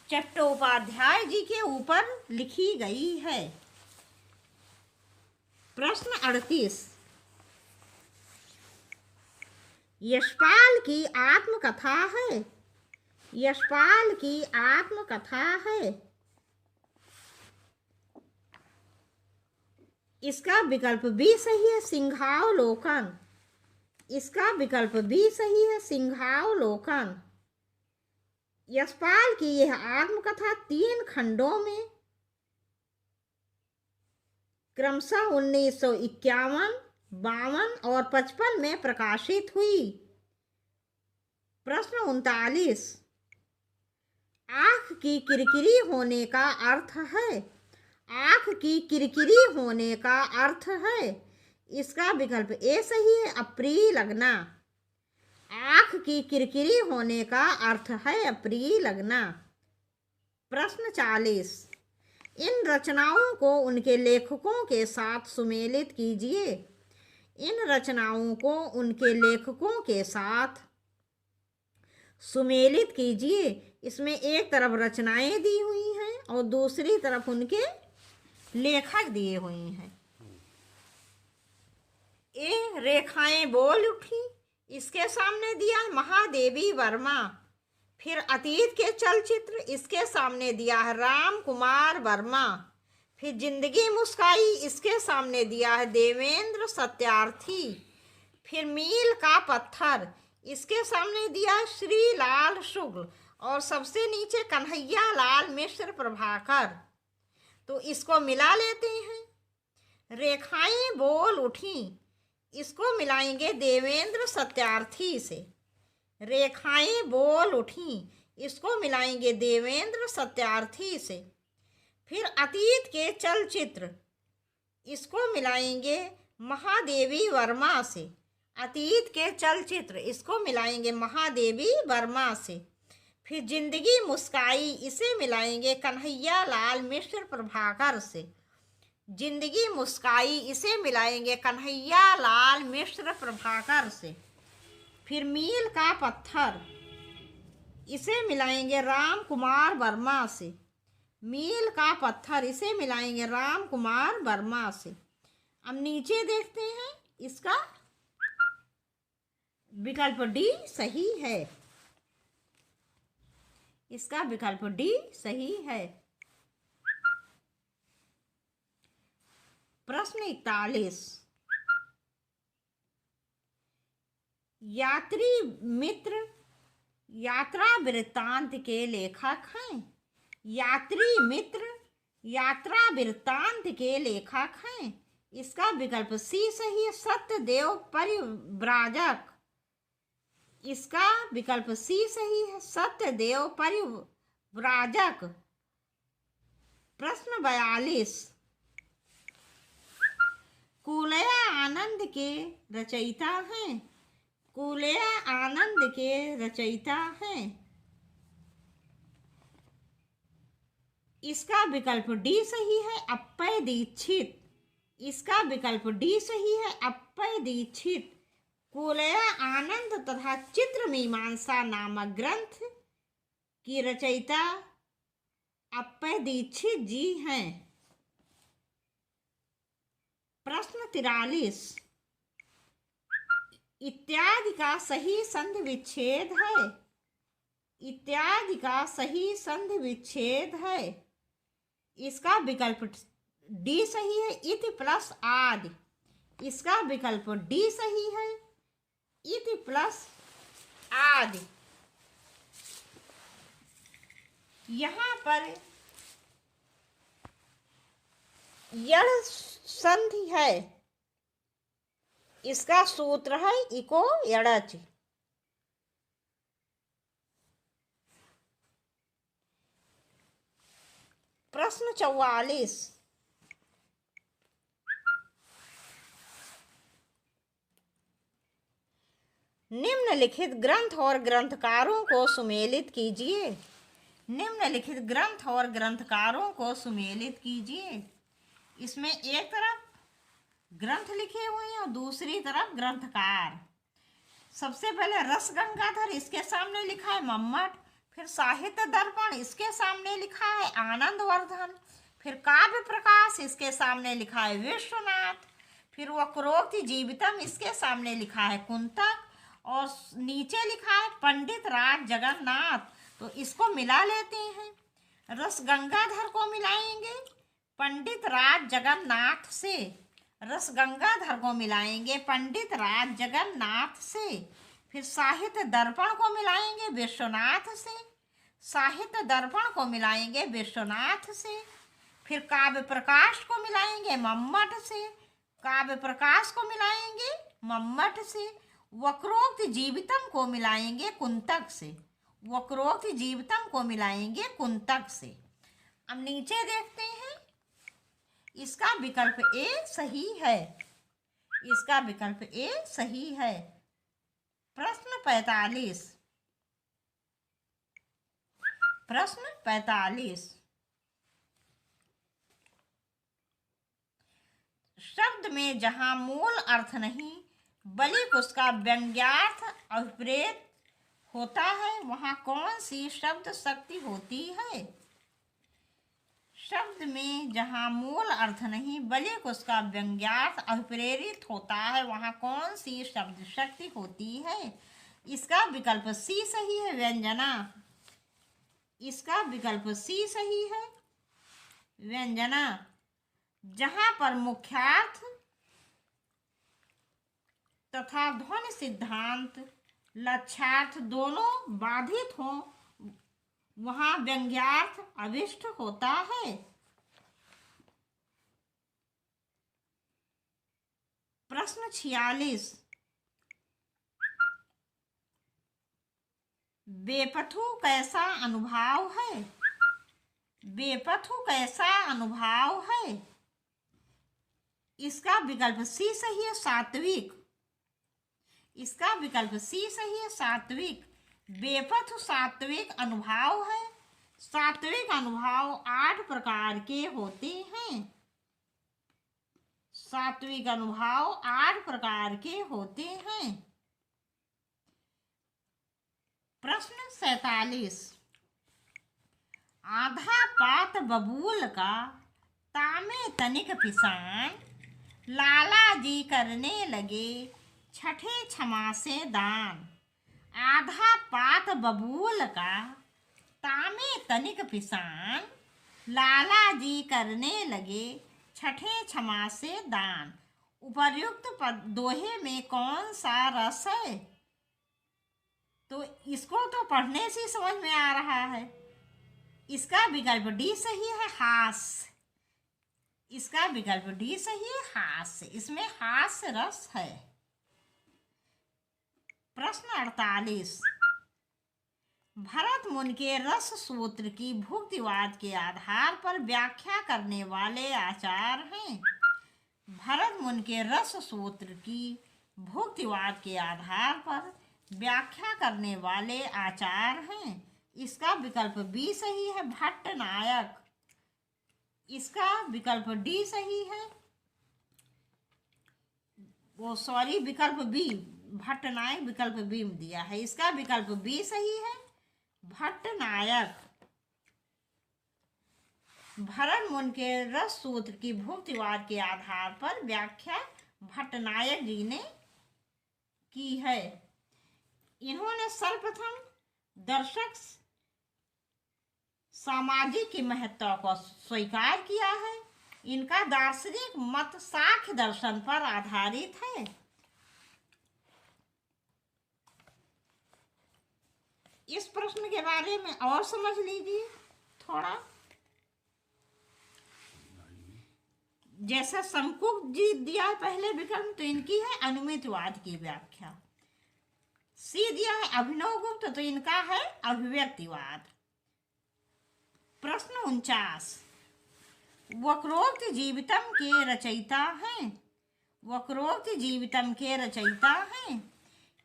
चट्टोपाध्याय जी के ऊपर लिखी गई है। प्रश्न 38। यशपाल की आत्मकथा है। यशपाल की आत्मकथा है। इसका विकल्प बी सही है, सिंहावलोकन। इसका विकल्प बी सही है, सिंहावलोकन। यशपाल की यह आत्मकथा 3 खंडों में क्रमशः 1951, 52 और 55 में प्रकाशित हुई। प्रश्न 39। आँख की किरकिरी होने का अर्थ है। आँख की किरकिरी होने का अर्थ है। इसका विकल्प ए सही है, अप्रिय लगना। आँख की किरकिरी होने का अर्थ है अप्रिय लगना। प्रश्न 40। इन रचनाओं को उनके लेखकों के साथ सुमेलित कीजिए। इन रचनाओं को उनके लेखकों के साथ सुमेलित कीजिए। इसमें एक तरफ रचनाएं दी हुई हैं और दूसरी तरफ उनके लेखक दिए हुए हैं। ए रेखाएं बोल उठी, इसके सामने दिया है महादेवी वर्मा। फिर अतीत के चलचित्र, इसके सामने दिया है राम कुमार वर्मा। फिर जिंदगी मुस्काई, इसके सामने दिया है देवेंद्र सत्यार्थी। फिर मील का पत्थर, इसके सामने दिया है श्री लाल शुक्ल और सबसे नीचे कन्हैया लाल मिश्र प्रभाकर। तो इसको मिला लेते हैं। रेखाएं बोल उठी, इसको मिलाएंगे देवेंद्र सत्यार्थी से। रेखाएं बोल उठी, इसको मिलाएंगे देवेंद्र सत्यार्थी से। फिर अतीत के चलचित्र, इसको मिलाएंगे महादेवी वर्मा से। अतीत के चलचित्र, इसको मिलाएंगे महादेवी वर्मा से। फिर जिंदगी मुस्काई, इसे मिलाएंगे कन्हैया लाल मिश्र प्रभाकर से। जिंदगी मुस्काई, इसे मिलाएंगे कन्हैया लाल मिश्र प्रभाकर से। फिर मील का पत्थर, इसे मिलाएंगे राम कुमार वर्मा से। मील का पत्थर, इसे मिलाएंगे राम कुमार वर्मा से। अब नीचे देखते हैं, इसका विकल्प डी सही है। इसका विकल्प डी सही है। प्रश्न 41, यात्री मित्र यात्रा वृत्तांत के लेखक हैं। यात्री मित्र यात्रा वृत्तांत के लेखक हैं। इसका विकल्प सी सही है, सत्यदेव परिव्राजक। इसका विकल्प सी सही है, सत्यदेव परिव्राजक। प्रश्न 42, कुलया आनंद के रचयिता हैं। कुलया आनंद के रचयिता हैं। इसका विकल्प डी सही है, अप्पय दीक्षित। इसका विकल्प डी सही है, अप्पय दीक्षित। कुलया आनंद तथा चित्र मीमांसा नामक ग्रंथ की रचयिता अप्पय दीक्षित जी हैं। प्रश्न 43, इत्यादि का सही संधि विच्छेद है। इत्यादि का सही संधि विच्छेद है। इसका विकल्प डी सही है, इति प्लस आदि। इसका विकल्प डी सही है, इति प्लस आदि। यहाँ पर यड़ संधि है। इसका सूत्र है इको यड़च। प्रश्न 44, निम्नलिखित ग्रंथ और ग्रंथकारों को सुमेलित कीजिए। निम्नलिखित ग्रंथ और ग्रंथकारों को सुमेलित कीजिए। इसमें एक तरफ ग्रंथ लिखे हुए हैं और दूसरी तरफ ग्रंथकार। सबसे पहले रस गंगाधर, इसके सामने लिखा है मम्मट। फिर साहित्य दर्पण, इसके सामने लिखा है आनंदवर्धन। फिर काव्य प्रकाश, इसके सामने लिखा है विश्वनाथ। फिर वक्रोक्ति जीवितम, इसके सामने लिखा है कुंतक। और नीचे लिखा है पंडित राज जगन्नाथ। तो इसको मिला लेते हैं। रस गंगाधर को मिलाएंगे पंडित राज जगन्नाथ से। रस गंगाधर को मिलाएंगे पंडित राज जगन्नाथ से। फिर साहित्य दर्पण को मिलाएंगे विश्वनाथ से। साहित्य दर्पण को मिलाएंगे विश्वनाथ से। फिर काव्य प्रकाश को मिलाएंगे मम्मट से। काव्य प्रकाश को मिलाएंगे मम्मट से। वक्रोक्ति जीवितम को मिलाएंगे कुंतक से। वक्रोक्ति जीवितम को मिलाएंगे कुंतक से। अब नीचे देखते हैं, इसका विकल्प ए सही है। इसका विकल्प ए सही है। प्रश्न 45, प्रश्न 45, शब्द में जहां मूल अर्थ नहीं बल्कि उसका व्यंग्यार्थ अभिप्रेत होता है, वहां कौन सी शब्द शक्ति होती है। शब्द में जहां मूल अर्थ नहीं बल्कि उसका व्यंग्यार्थ अभिप्रेरित होता है, वहां कौन सी शब्द शक्ति होती है। इसका विकल्प सी सही है, व्यंजना। इसका विकल्प सी सही है, व्यंजना। जहां पर मुख्यार्थ तथा ध्वनि सिद्धांत लक्ष्यार्थ दोनों बाधित हों, वहां व्यंग्यार्थ अभिष्ट होता है। प्रश्न 46, बेपथु कैसा अनुभाव है। बेपथु कैसा अनुभाव है। इसका विकल्प सी सही है, सात्विक। इसका विकल्प सी सही है, सात्विक। बेपथु सात्विक अनुभाव है। सात्विक अनुभाव 8 प्रकार के होते हैं। सात्विक अनुभाव 8 प्रकार के होते हैं। प्रश्न 47, आधा पात बबूल का तामे तनिक पिसान लाला जी करने लगे छठे छमा से दान, आधा पात बबूल का तामे तनिक पिसान। लाला जी करने लगे छठे छमा से दान, उपर्युक्त दोहे में कौन सा रस है? तो इसको तो पढ़ने से समझ में आ रहा है। इसका विकल्प डी सही है, हास्य। इसका विकल्प डी सही है, हास्य। इसमें हास्य रस है। प्रश्न 48, भरत मुनि के रस सूत्र की भुक्तिवाद के आधार पर व्याख्या करने वाले आचार हैं। भरत मुनि के रस सूत्र की भुक्तिवाद के आधार पर व्याख्या करने वाले आचार हैं। इसका विकल्प बी सही है, भट्ट नायक। इसका विकल्प डी सही है, विकल्प बी, भट्ट नायक विकल्प बी में दिया है। इसका विकल्प बी सही है, भट्ट नायक। भरत मुनि के रस सूत्र की भुक्तिवाद के आधार पर व्याख्या भट्ट नायक जी ने की है। इन्होंने सर्वप्रथम दर्शक सामाजिक की महत्ता को स्वीकार किया है। इनका दार्शनिक मत साख्य दर्शन पर आधारित है। इस प्रश्न के बारे में और समझ लीजिए थोड़ा। जैसा शंकुक जी दिया है पहले विकल्प, तो इनकी है अनुमितवाद की व्याख्या। सी दिया है अभिनव गुप्त, तो इनका है अभिव्यक्तिवाद। प्रश्न 49, वक्रोक्त जीवितम के रचयिता हैं। वक्रोक्त जीवितम के रचयिता हैं।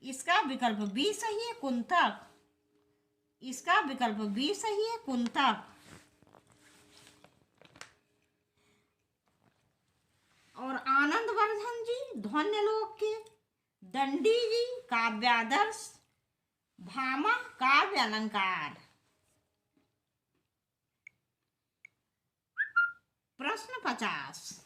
इसका विकल्प बी सही है, कुंतक। इसका विकल्प बी सही है, कुंतक। और आनंदवर्धन जी ध्वन्यलोक के, दंडी जी काव्यादर्श, भामा काव्य अलंकार। प्रश्न 50,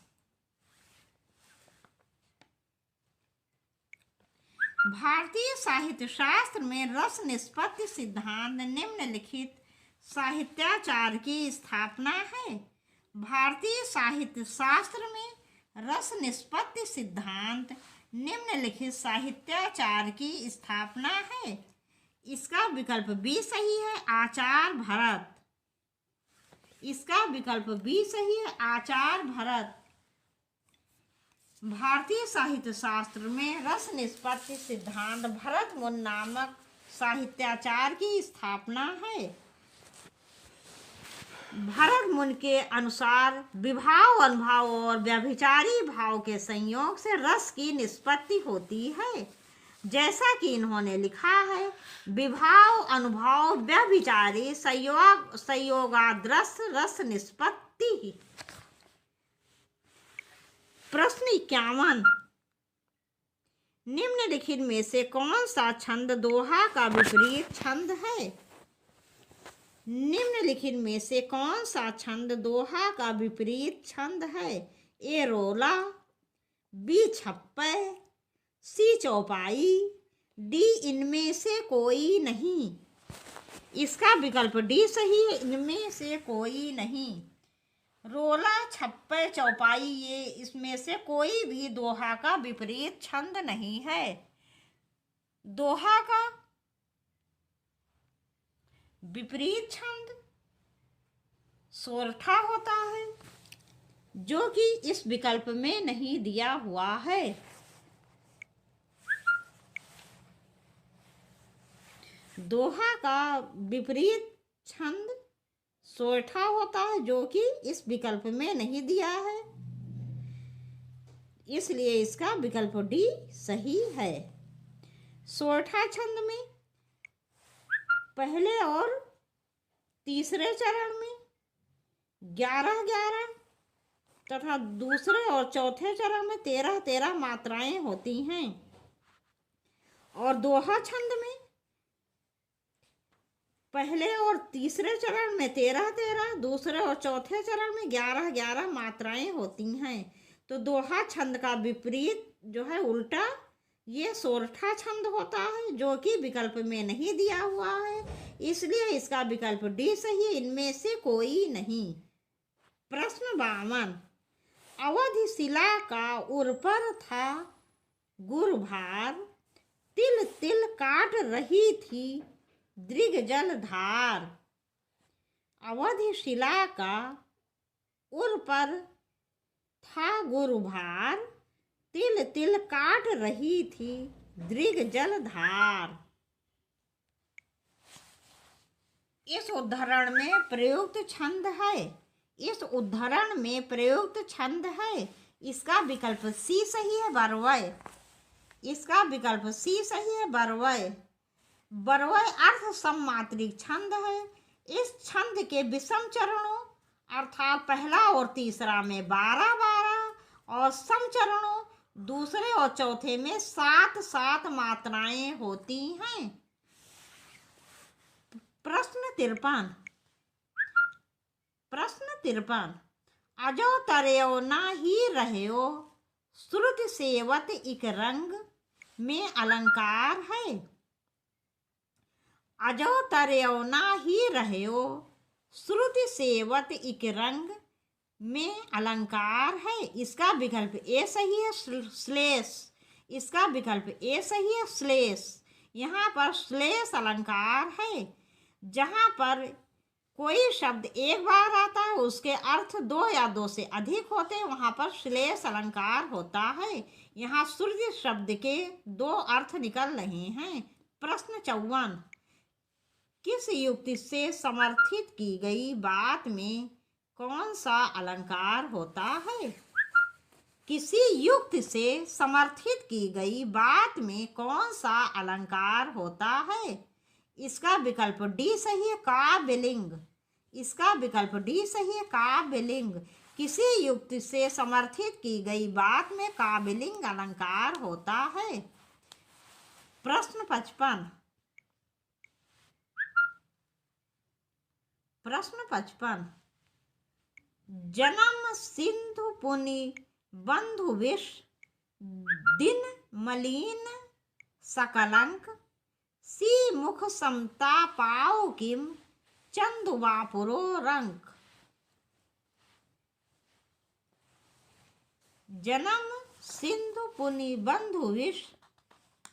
भारतीय साहित्य शास्त्र में रस निष्पत्ति सिद्धांत निम्नलिखित साहित्याचार की स्थापना है। भारतीय साहित्य शास्त्र में रस निष्पत्ति सिद्धांत निम्नलिखित साहित्याचार की स्थापना है। इसका विकल्प बी सही है, आचार भरत। इसका विकल्प बी सही है, आचार भरत। भारतीय साहित्य शास्त्र में रस निष्पत्ति सिद्धांत भरत मुनि नामक साहित्याचार की स्थापना है। भरत मुनि के अनुसार विभाव, अनुभाव और व्यभिचारी भाव के संयोग से रस की निष्पत्ति होती है। जैसा कि इन्होंने लिखा है, विभाव, अनुभाव, व्यभिचारी संयोगाद्रस रस निष्पत्ति। प्रश्न 51, निम्नलिखित में से कौन सा छंद दोहा का विपरीत छंद है? निम्नलिखित में से कौन सा छंद दोहा का विपरीत छंद है? ए रोला, बी छप्पै, सी चौपाई, डी इनमें से कोई नहीं। इसका विकल्प डी सही है, इनमें से कोई नहीं। रोला, छप्पै, चौपाई, ये इसमें से कोई भी दोहा का विपरीत छंद नहीं है। दोहा का विपरीत छंद सोरठा होता है, जो कि इस विकल्प में नहीं दिया हुआ है। दोहा का विपरीत छंद सोरठा होता है, जो कि इस विकल्प में नहीं दिया है। इसलिए इसका विकल्प डी सही है। सोरठा छंद में पहले और तीसरे चरण में 11-11 तथा दूसरे और चौथे चरण में 13-13 मात्राएं होती हैं। और दोहा छंद में पहले और तीसरे चरण में 13-13, दूसरे और चौथे चरण में 11-11 मात्राएं होती हैं। तो दोहा छंद का विपरीत जो है उल्टा ये सोरठा छंद होता है, जो कि विकल्प में नहीं दिया हुआ है, इसलिए इसका विकल्प डी सही, इनमें से कोई नहीं। प्रश्न 52, अवधि शिला का उर पर था गुरुभार, तिल तिल काट रही थी दृग्जल धार। अवधि शिला का उर पर था गुरुभार, तिल तिल काट रही थी दृग्जल धार। इस उद्धरण में प्रयुक्त छंद है, इस उद्धरण में प्रयुक्त छंद है, इसका विकल्प सी सही है, बरवय। इसका विकल्प सी सही है, बरवय। बरवय अर्थ सममात्रिक छंद है। इस छंद के विषम चरणों अर्थात पहला और तीसरा में 12-12 और सम चरणों दूसरे और चौथे में 7-7 मात्राएं होती हैं। प्रश्न 53, अजो तरयो ना ही रहो, श्रुति सेवत इक रंग में अलंकार है। अजो तरयो ना ही रहो, श्रुति सेवत इक रंग में अलंकार है, इसका विकल्प ए सही है, श्लेष। इसका विकल्प ए सही है, श्लेष। यहाँ पर श्लेष अलंकार है। जहाँ पर कोई शब्द एक बार आता है, उसके अर्थ 2 या 2 से अधिक होते हैं, वहाँ पर श्लेष अलंकार होता है। यहाँ श्रुति शब्द के 2 अर्थ निकल रहे हैं। प्रश्न 54, किस युक्ति से समर्थित की गई बात में कौन सा अलंकार होता है? किसी युक्ति से समर्थित की गई बात में कौन सा अलंकार होता है? इसका विकल्प डी सही है, काव्यलिंग। इसका विकल्प डी सही है, काव्यलिंग। किसी युक्ति से समर्थित की गई बात में काव्यलिंग अलंकार होता है। प्रश्न 55, जन्म सिंधु पुनि बंधु विष, दिन मलिन सकलंक, सी मुख समता पाओ किम, चंदु वापुरो रंक। जन्म सिंधु पुनि बंधु विष,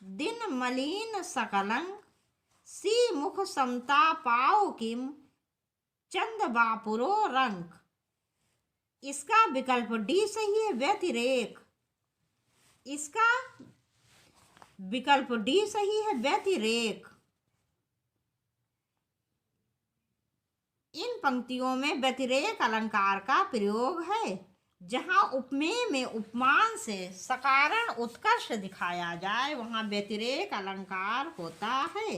दिन मलिन सकलंक, सी मुख समता पाओ किम, चंद वापुरो रंक। इसका विकल्प डी सही है, व्यतिरेक। इसका विकल्प डी सही है, व्यतिरेक। इन पंक्तियों में व्यतिरेक अलंकार का प्रयोग है। जहाँ उपमेय में उपमान से सकारण उत्कर्ष दिखाया जाए, वहाँ व्यतिरेक अलंकार होता है।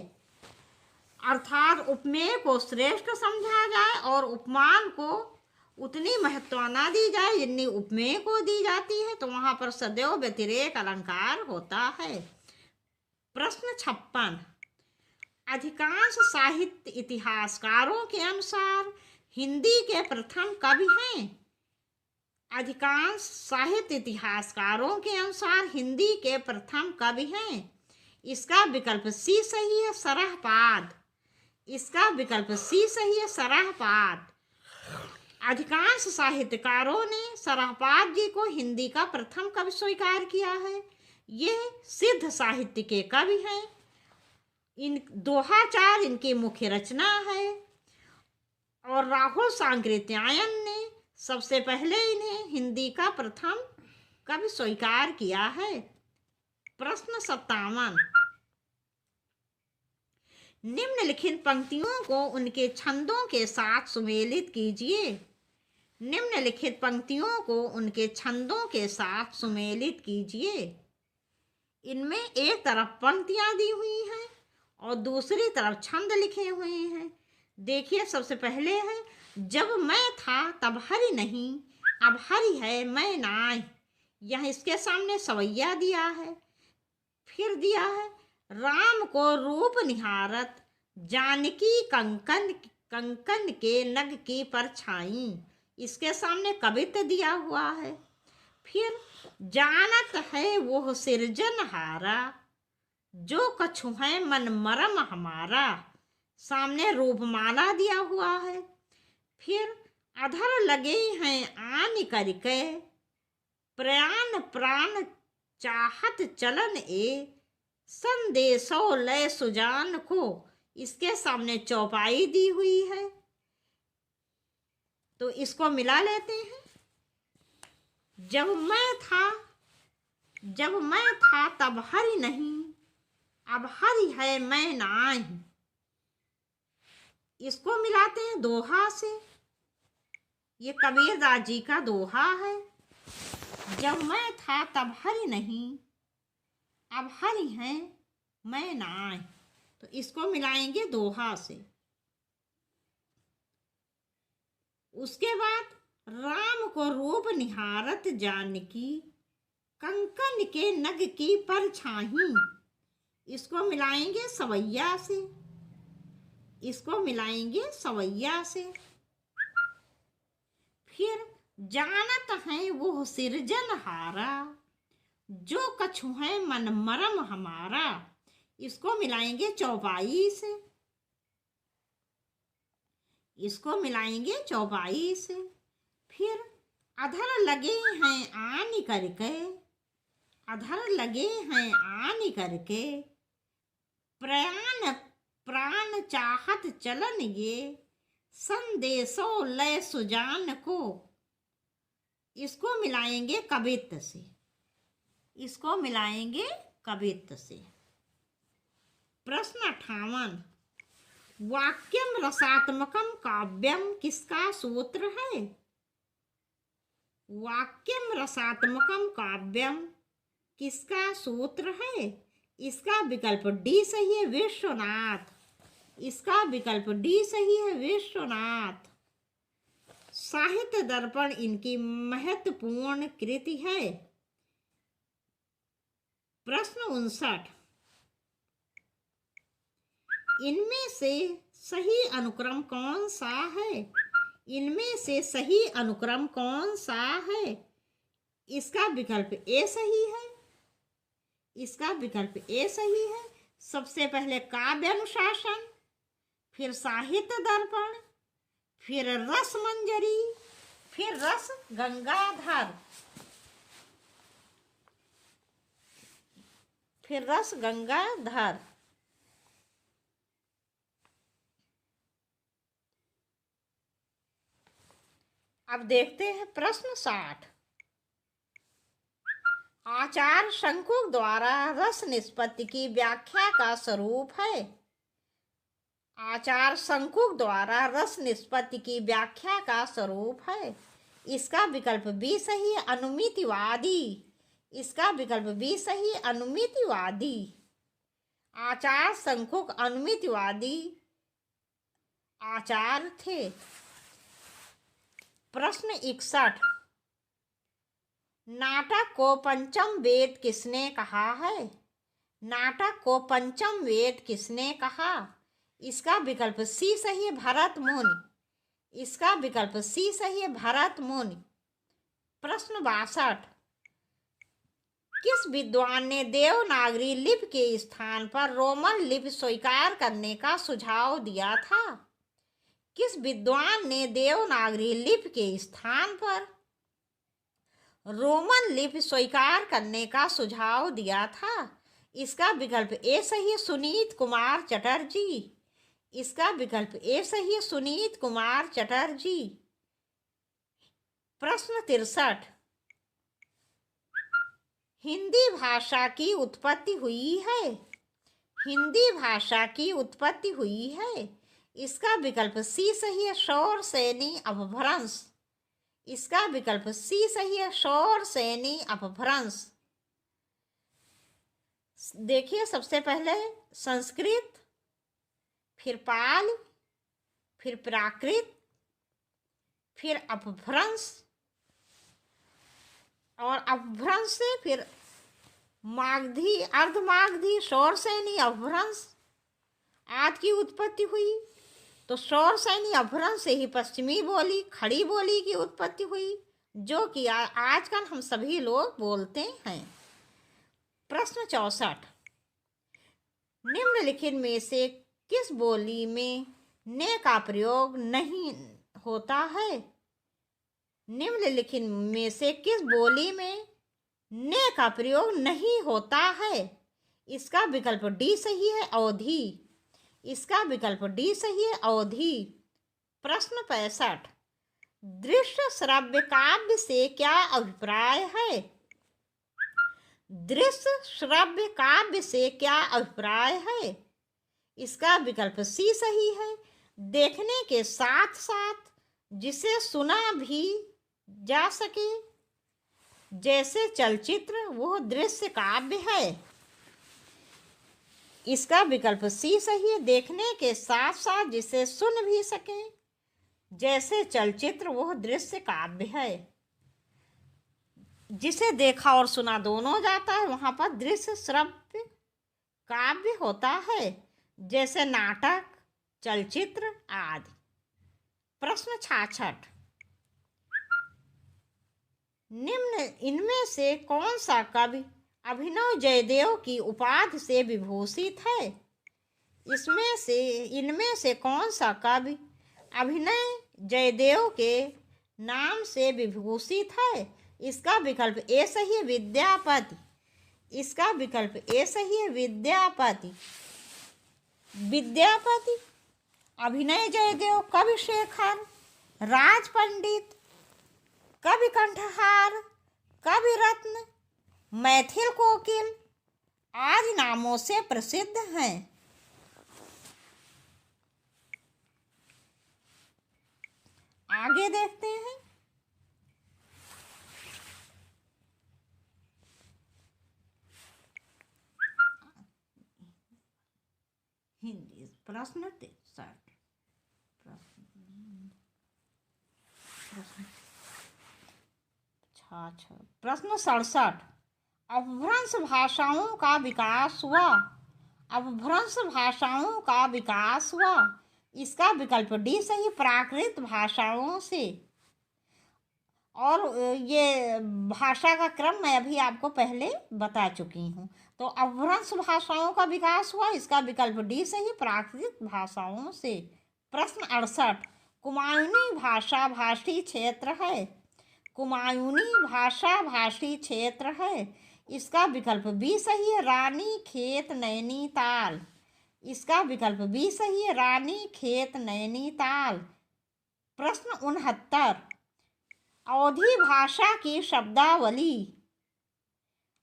अर्थात उपमेय को श्रेष्ठ समझा जाए और उपमान को उतनी महत्व ना दी जाए जितनी उपमेय को दी जाती है, तो वहाँ पर सदैव व्यतिरेक अलंकार होता है। प्रश्न 56, अधिकांश साहित्य इतिहासकारों के अनुसार हिंदी के प्रथम कवि हैं। अधिकांश साहित्य इतिहासकारों के अनुसार हिंदी के प्रथम कवि हैं। इसका विकल्प सी सही है, सरहपाद। इसका विकल्प सी सही है, सरहपाद। अधिकांश साहित्यकारों ने सरहपाद जी को हिंदी का प्रथम कवि स्वीकार किया है। ये सिद्ध साहित्य के कवि हैं। इन दोहाचार इनकी मुख्य रचना है और राहुल सांकृत्यायन ने सबसे पहले इन्हें हिंदी का प्रथम कवि स्वीकार किया है। प्रश्न 57, निम्नलिखित पंक्तियों को उनके छंदों के साथ सुमेलित कीजिए। निम्नलिखित पंक्तियों को उनके छंदों के साथ सुमेलित कीजिए। इनमें एक तरफ पंक्तियां दी हुई हैं और दूसरी तरफ छंद लिखे हुए हैं। देखिए, सबसे पहले है, जब मैं था तब हरि नहीं, अब हरि है मैं नाय। यह इसके सामने सवैया दिया है। फिर दिया है, राम को रूप निहारत, जानकी कंकन के नग की परछाई। इसके सामने कवित्व दिया हुआ है। फिर जानत है वो सिरजनहारा, जो कछु है मन मरम हमारा। सामने रूपमाला दिया हुआ है। फिर अधर लगे हैं आन करके, प्रयाण प्राण चाहत चलन ए। संदेशो लय सुजान को, इसके सामने चौपाई दी हुई है, तो इसको मिला लेते हैं। जब मैं था तब हरि नहीं, अब हरि है मैं नाही। इसको मिलाते हैं दोहा से। ये कबीरदास जी का दोहा है। जब मैं था तब हरि नहीं, अब हरि है मैं नाही। तो इसको मिलाएंगे दोहा से। उसके बाद राम को रूप निहारत जानकी, कंकन के नग की परछाई। इसको मिलाएंगे सवैया से। इसको मिलाएंगे सवैया से। फिर जानत है वो सिरजनहारा, जो कछु है मन मरम हमारा। इसको मिलाएंगे चौपाई से। इसको मिलाएंगे चौपाई से। फिर अधर लगे हैं आन करके, अधर लगे हैं आन करके, प्रयाण प्राण चाहत चलन ये। संदेशो लय सुजान को, इसको मिलाएंगे कवित्त से। इसको मिलाएंगे कवित्त से। प्रश्न 58, वाक्यम रसात्मकम काव्यम किसका सूत्र है? वाक्यम रसात्मकम काव्यम किसका सूत्र है? इसका विकल्प डी सही है, विश्वनाथ। इसका विकल्प डी सही है, विश्वनाथ। साहित्य दर्पण इनकी महत्वपूर्ण कृति है। प्रश्न 59, इनमें से सही अनुक्रम कौन सा है? इनमें से सही अनुक्रम कौन सा है? इसका विकल्प ए सही है। इसका विकल्प ए सही है। सबसे पहले काव्य अनुशासन, फिर साहित्य दर्पण, फिर रस मंजरी, फिर रस गंगाधर, फिर रस गंगाधर। अब देखते हैं प्रश्न 60। आचार्य शंकु द्वारा रस निष्पत्ति की व्याख्या का स्वरूप है। आचार्य शंकु द्वारा रस निष्पत्ति की व्याख्या का स्वरूप है। इसका विकल्प बी सही है, अनुमितिवादी। इसका विकल्प बी सही है, अनुमितिवादी। आचार्य शंकु अनुमितिवादी आचार्य थे। प्रश्न 61, नाटक को पंचम वेद किसने कहा है? नाटक को पंचम वेद किसने कहा? इसका विकल्प सी सही है, भरत मुनि। इसका विकल्प सी सही है, भरत मुनि। प्रश्न 62, किस विद्वान ने देवनागरी लिपि के स्थान पर रोमन लिपि स्वीकार करने का सुझाव दिया था? किस विद्वान ने देवनागरी लिपि के स्थान पर रोमन लिपि स्वीकार करने का सुझाव दिया था? इसका विकल्प ए सही है, सुनीत कुमार चटर्जी। इसका विकल्प ए सही है, सुनीत कुमार चटर्जी। प्रश्न 63, हिंदी भाषा की उत्पत्ति हुई है। हिंदी भाषा की उत्पत्ति हुई है। इसका विकल्प सी सही है, शौर सैनी अपभ्रंश। इसका विकल्प सी सही है, शौर सैनी अपभ्रंश। देखिए, सबसे पहले संस्कृत, फिर पाली, फिर प्राकृत, फिर अपभ्रंश, और अपभ्रंश से फिर मागधी, अर्धमागधी, शौर सैनी अपभ्रंश आदि की उत्पत्ति हुई। तो शौर सैनी अपभ्रंश से ही पश्चिमी बोली, खड़ी बोली की उत्पत्ति हुई। जो कि आजकल हम सभी लोग बोलते हैं। प्रश्न 64, निम्नलिखित में से किस बोली में ने का प्रयोग नहीं होता है? निम्नलिखित में से किस बोली में ने का प्रयोग नहीं होता है? इसका विकल्प डी सही है, अवधि। इसका विकल्प डी सही है, अवधि। प्रश्न 65, दृश्य श्रव्य काव्य से क्या अभिप्राय है? दृश्य श्रव्य काव्य से क्या अभिप्राय है? इसका विकल्प सी सही है, देखने के साथ साथ जिसे सुना भी जा सके, जैसे चलचित्र वह दृश्य काव्य है। इसका विकल्प सी सही है, देखने के साथ साथ जिसे सुन भी सके, जैसे चलचित्र वह दृश्य काव्य है। जिसे देखा और सुना दोनों जाता है वहां पर दृश्य श्रव्य काव्य होता है, जैसे नाटक, चलचित्र आदि। प्रश्न 66, निम्न इनमें से कौन सा कवि अभिनव जयदेव की उपाधि से विभूषित है? इनमें से कौन सा कवि अभिनव जयदेव के नाम से विभूषित है? इसका विकल्प ए सही है, विद्यापति। इसका विकल्प ए सही है, विद्यापति। विद्यापति, अभिनव जयदेव, कवि शेखर, राज पंडित, कवि कंठहार, कवि रत्न, मैथिल कोकिल आदि नामों से प्रसिद्ध हैं। आगे देखते हैं। हिंदी प्रश्न 63, प्रश्न 67, अपभ्रंश भाषाओं का विकास हुआ। अपभ्रंश भाषाओं का विकास हुआ। इसका विकल्प डी सही, प्राकृत भाषाओं से। और ये भाषा का क्रम मैं अभी आपको पहले बता चुकी हूँ। तो अपभ्रंश भाषाओं का विकास हुआ, इसका विकल्प डी सही, प्राकृत भाषाओं से। प्रश्न 68, कुमायूनी भाषा भाषी क्षेत्र है। कुमायूनी भाषा भाषी क्षेत्र है। इसका विकल्प बी सही है, रानी खेत नैनीताल। इसका विकल्प बी सही है, रानी खेत नैनीताल। प्रश्न 69, अवधी भाषा की शब्दावली।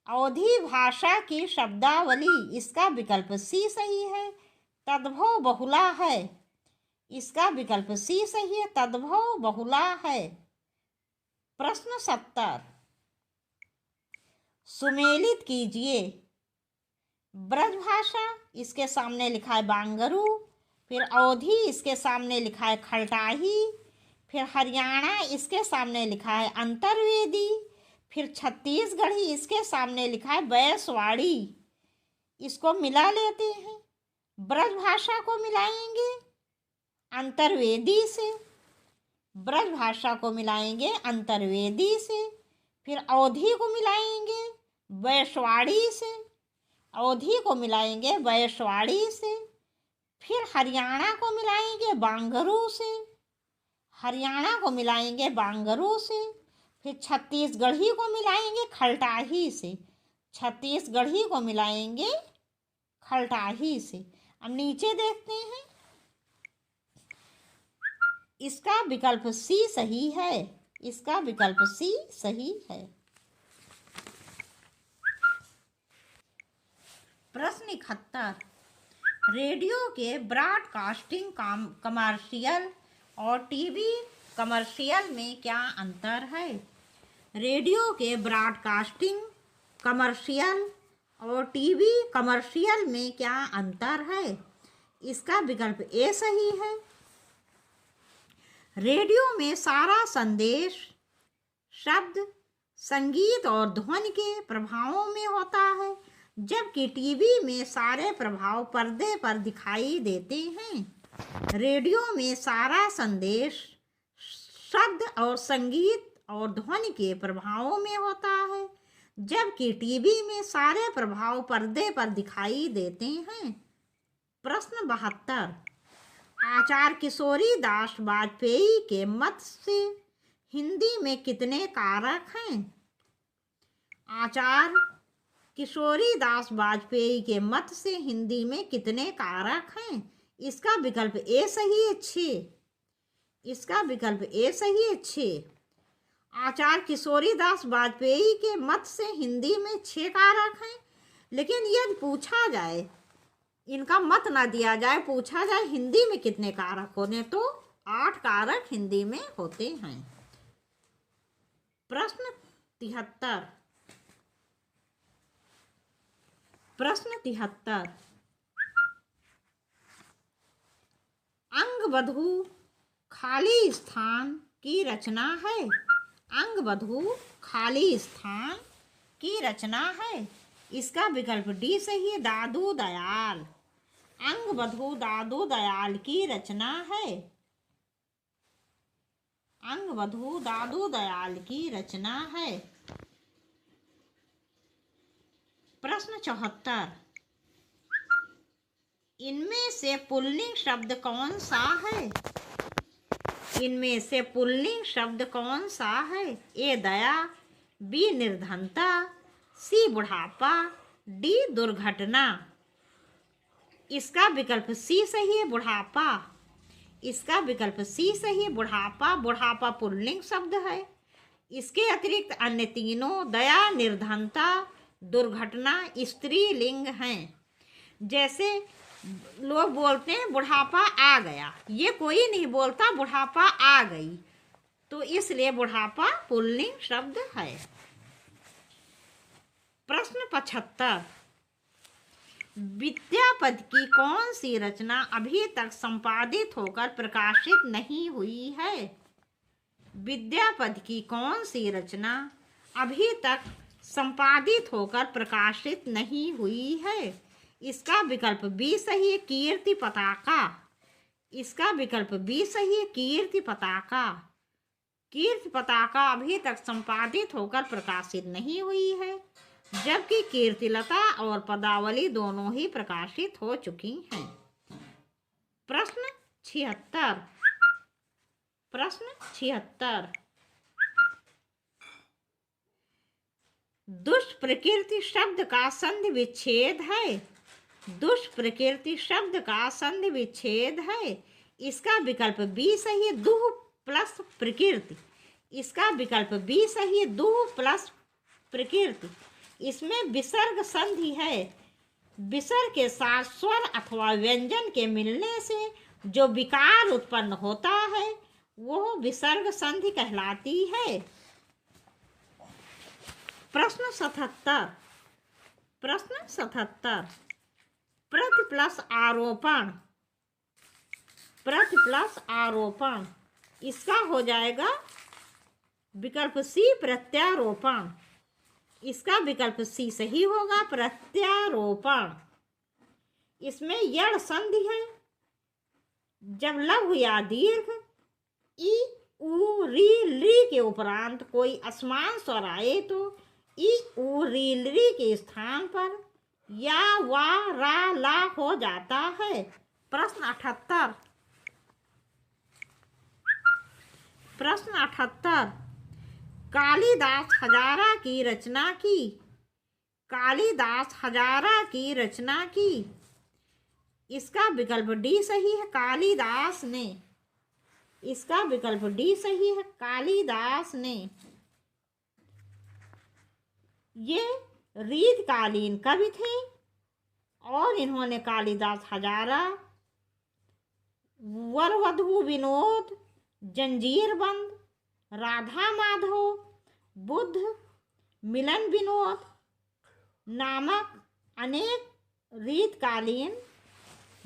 अवधी भाषा की शब्दावली। इसका विकल्प सी सही है, तद्भव बहुला है। इसका विकल्प सी सही है, तद्भव बहुला है। प्रश्न 70, सुमेलित कीजिए। ब्रजभाषा, इसके सामने लिखा है बांगरू। फिर अवधी, इसके सामने लिखा है खलटाही। फिर हरियाणा, इसके सामने लिखा है अंतर्वेदी। फिर छत्तीसगढ़ी, इसके सामने लिखा है बैसवाड़ी। इसको मिला लेते हैं। ब्रजभाषा को मिलाएंगे अंतर्वेदी से, ब्रजभाषा को मिलाएंगे अंतर्वेदी से। फिर अवधी को मिलाएंगे बैसवाड़ी से, अवधी को मिलाएंगे बैसवाड़ी से। फिर हरियाणा को मिलाएंगे बांगरू से, हरियाणा को मिलाएंगे बांगरू से। फिर छत्तीसगढ़ी को मिलाएंगे खलटाही से, छत्तीसगढ़ी को मिलाएंगे खलटाही से। अब नीचे देखते हैं। इसका विकल्प सी सही है। इसका विकल्प सी सही है। प्रश्न 71, रेडियो के ब्रॉडकास्टिंग कमर्शियल और टीवी कमर्शियल में क्या अंतर है? रेडियो के ब्रॉडकास्टिंग कमर्शियल और टीवी कमर्शियल में क्या अंतर है? इसका विकल्प ए सही है। रेडियो में सारा संदेश शब्द, संगीत और ध्वनि के प्रभावों में होता है, जबकि टीवी में सारे प्रभाव पर्दे पर दिखाई देते हैं। रेडियो में सारा संदेश शब्द और संगीत और ध्वनि के प्रभावों में होता है, जबकि टीवी में सारे प्रभाव पर्दे पर दिखाई देते हैं। प्रश्न 72। आचार्य किशोरी दास वाजपेयी के मत से हिंदी में कितने कारक हैं? आचार्य किशोरी दास वाजपेयी के मत से हिंदी में कितने कारक हैं? इसका विकल्प ए सही है 6। इसका विकल्प ए सही है 6। आचार्य किशोरी दास वाजपेयी के मत से हिंदी में 6 कारक हैं। लेकिन यदि पूछा जाए, इनका मत ना दिया जाए, पूछा जाए हिंदी में कितने कारक होने, तो 8 कारक हिंदी में होते हैं। प्रश्न 73। प्रश्न 73। अंगवधू खाली स्थान की रचना है। अंगवधू खाली स्थान की रचना है। इसका विकल्प डी सही है, दादू दयाल। अंगवधू दादू दयाल की रचना है। अंगवधू दादू दयाल की रचना है। प्रश्न 74। इनमें से पुल्लिंग शब्द कौन सा है? इनमें से पुल्लिंग शब्द कौन सा है? ए दया, बी निर्धनता, सी बुढ़ापा, डी दुर्घटना। इसका विकल्प सी सही है, बुढ़ापा। इसका विकल्प सी सही है, बुढ़ापा। बुढ़ापा पुल्लिंग शब्द है। इसके अतिरिक्त अन्य तीनों दया, निर्धनता, दुर्घटना स्त्रीलिंग हैं। जैसे लोग बोलते हैं बुढ़ापा आ गया, ये कोई नहीं बोलता बुढ़ापा आ गई, तो इसलिए बुढ़ापा पुल्लिंग शब्द है। प्रश्न 75। विद्यापति की कौन सी रचना अभी तक संपादित होकर प्रकाशित नहीं हुई है? विद्यापति की कौन सी रचना अभी तक संपादित होकर प्रकाशित नहीं हुई है? इसका विकल्प बी सही है, कीर्ति पताका। इसका विकल्प बी सही है, कीर्ति पताका। कीर्ति पताका अभी तक संपादित होकर प्रकाशित नहीं हुई है, जबकि कीर्तिलता और पदावली दोनों ही प्रकाशित हो चुकी हैं। प्रश्न 76। प्रश्न 76। दुष्प्रकृति शब्द का संधि विच्छेद है। दुष्प्रकृति शब्द का संधि विच्छेद है। इसका विकल्प बी सही है, दुह प्लस प्रकृति। इसका विकल्प बी सही है, दुह प्लस प्रकृति। इसमें विसर्ग संधि है। विसर्ग के साथ स्वर अथवा व्यंजन के मिलने से जो विकार उत्पन्न होता है वो विसर्ग संधि कहलाती है। प्रश्न 77। प्रश्न 77। प्रति प्लस आरोपण। प्रति प्लस आरोपण, इसका हो जाएगा विकल्प सी, प्रत्यारोपण। इसका विकल्प सी सही होगा, प्रत्यारोपण। इसमें यड़ संधि है। जब लघु या दीर्घ ई, उ, री, ली के उपरांत कोई असमान स्वर आए तो ई, उ, री के स्थान पर या, वा, रा, ला हो जाता है। प्रश्न 78। प्रश्न 78। कालिदास हजारा की रचना की। कालिदास हजारा की रचना की। इसका विकल्प डी सही है, कालिदास ने। इसका विकल्प डी सही है, कालिदास ने। ये रीतकालीन कवि थे और इन्होंने कालिदास हजारा, वर वधू विनोद, जंजीरबंद, राधा माधव, बुद्ध, मिलन विनोद नामक अनेक रीतकालीन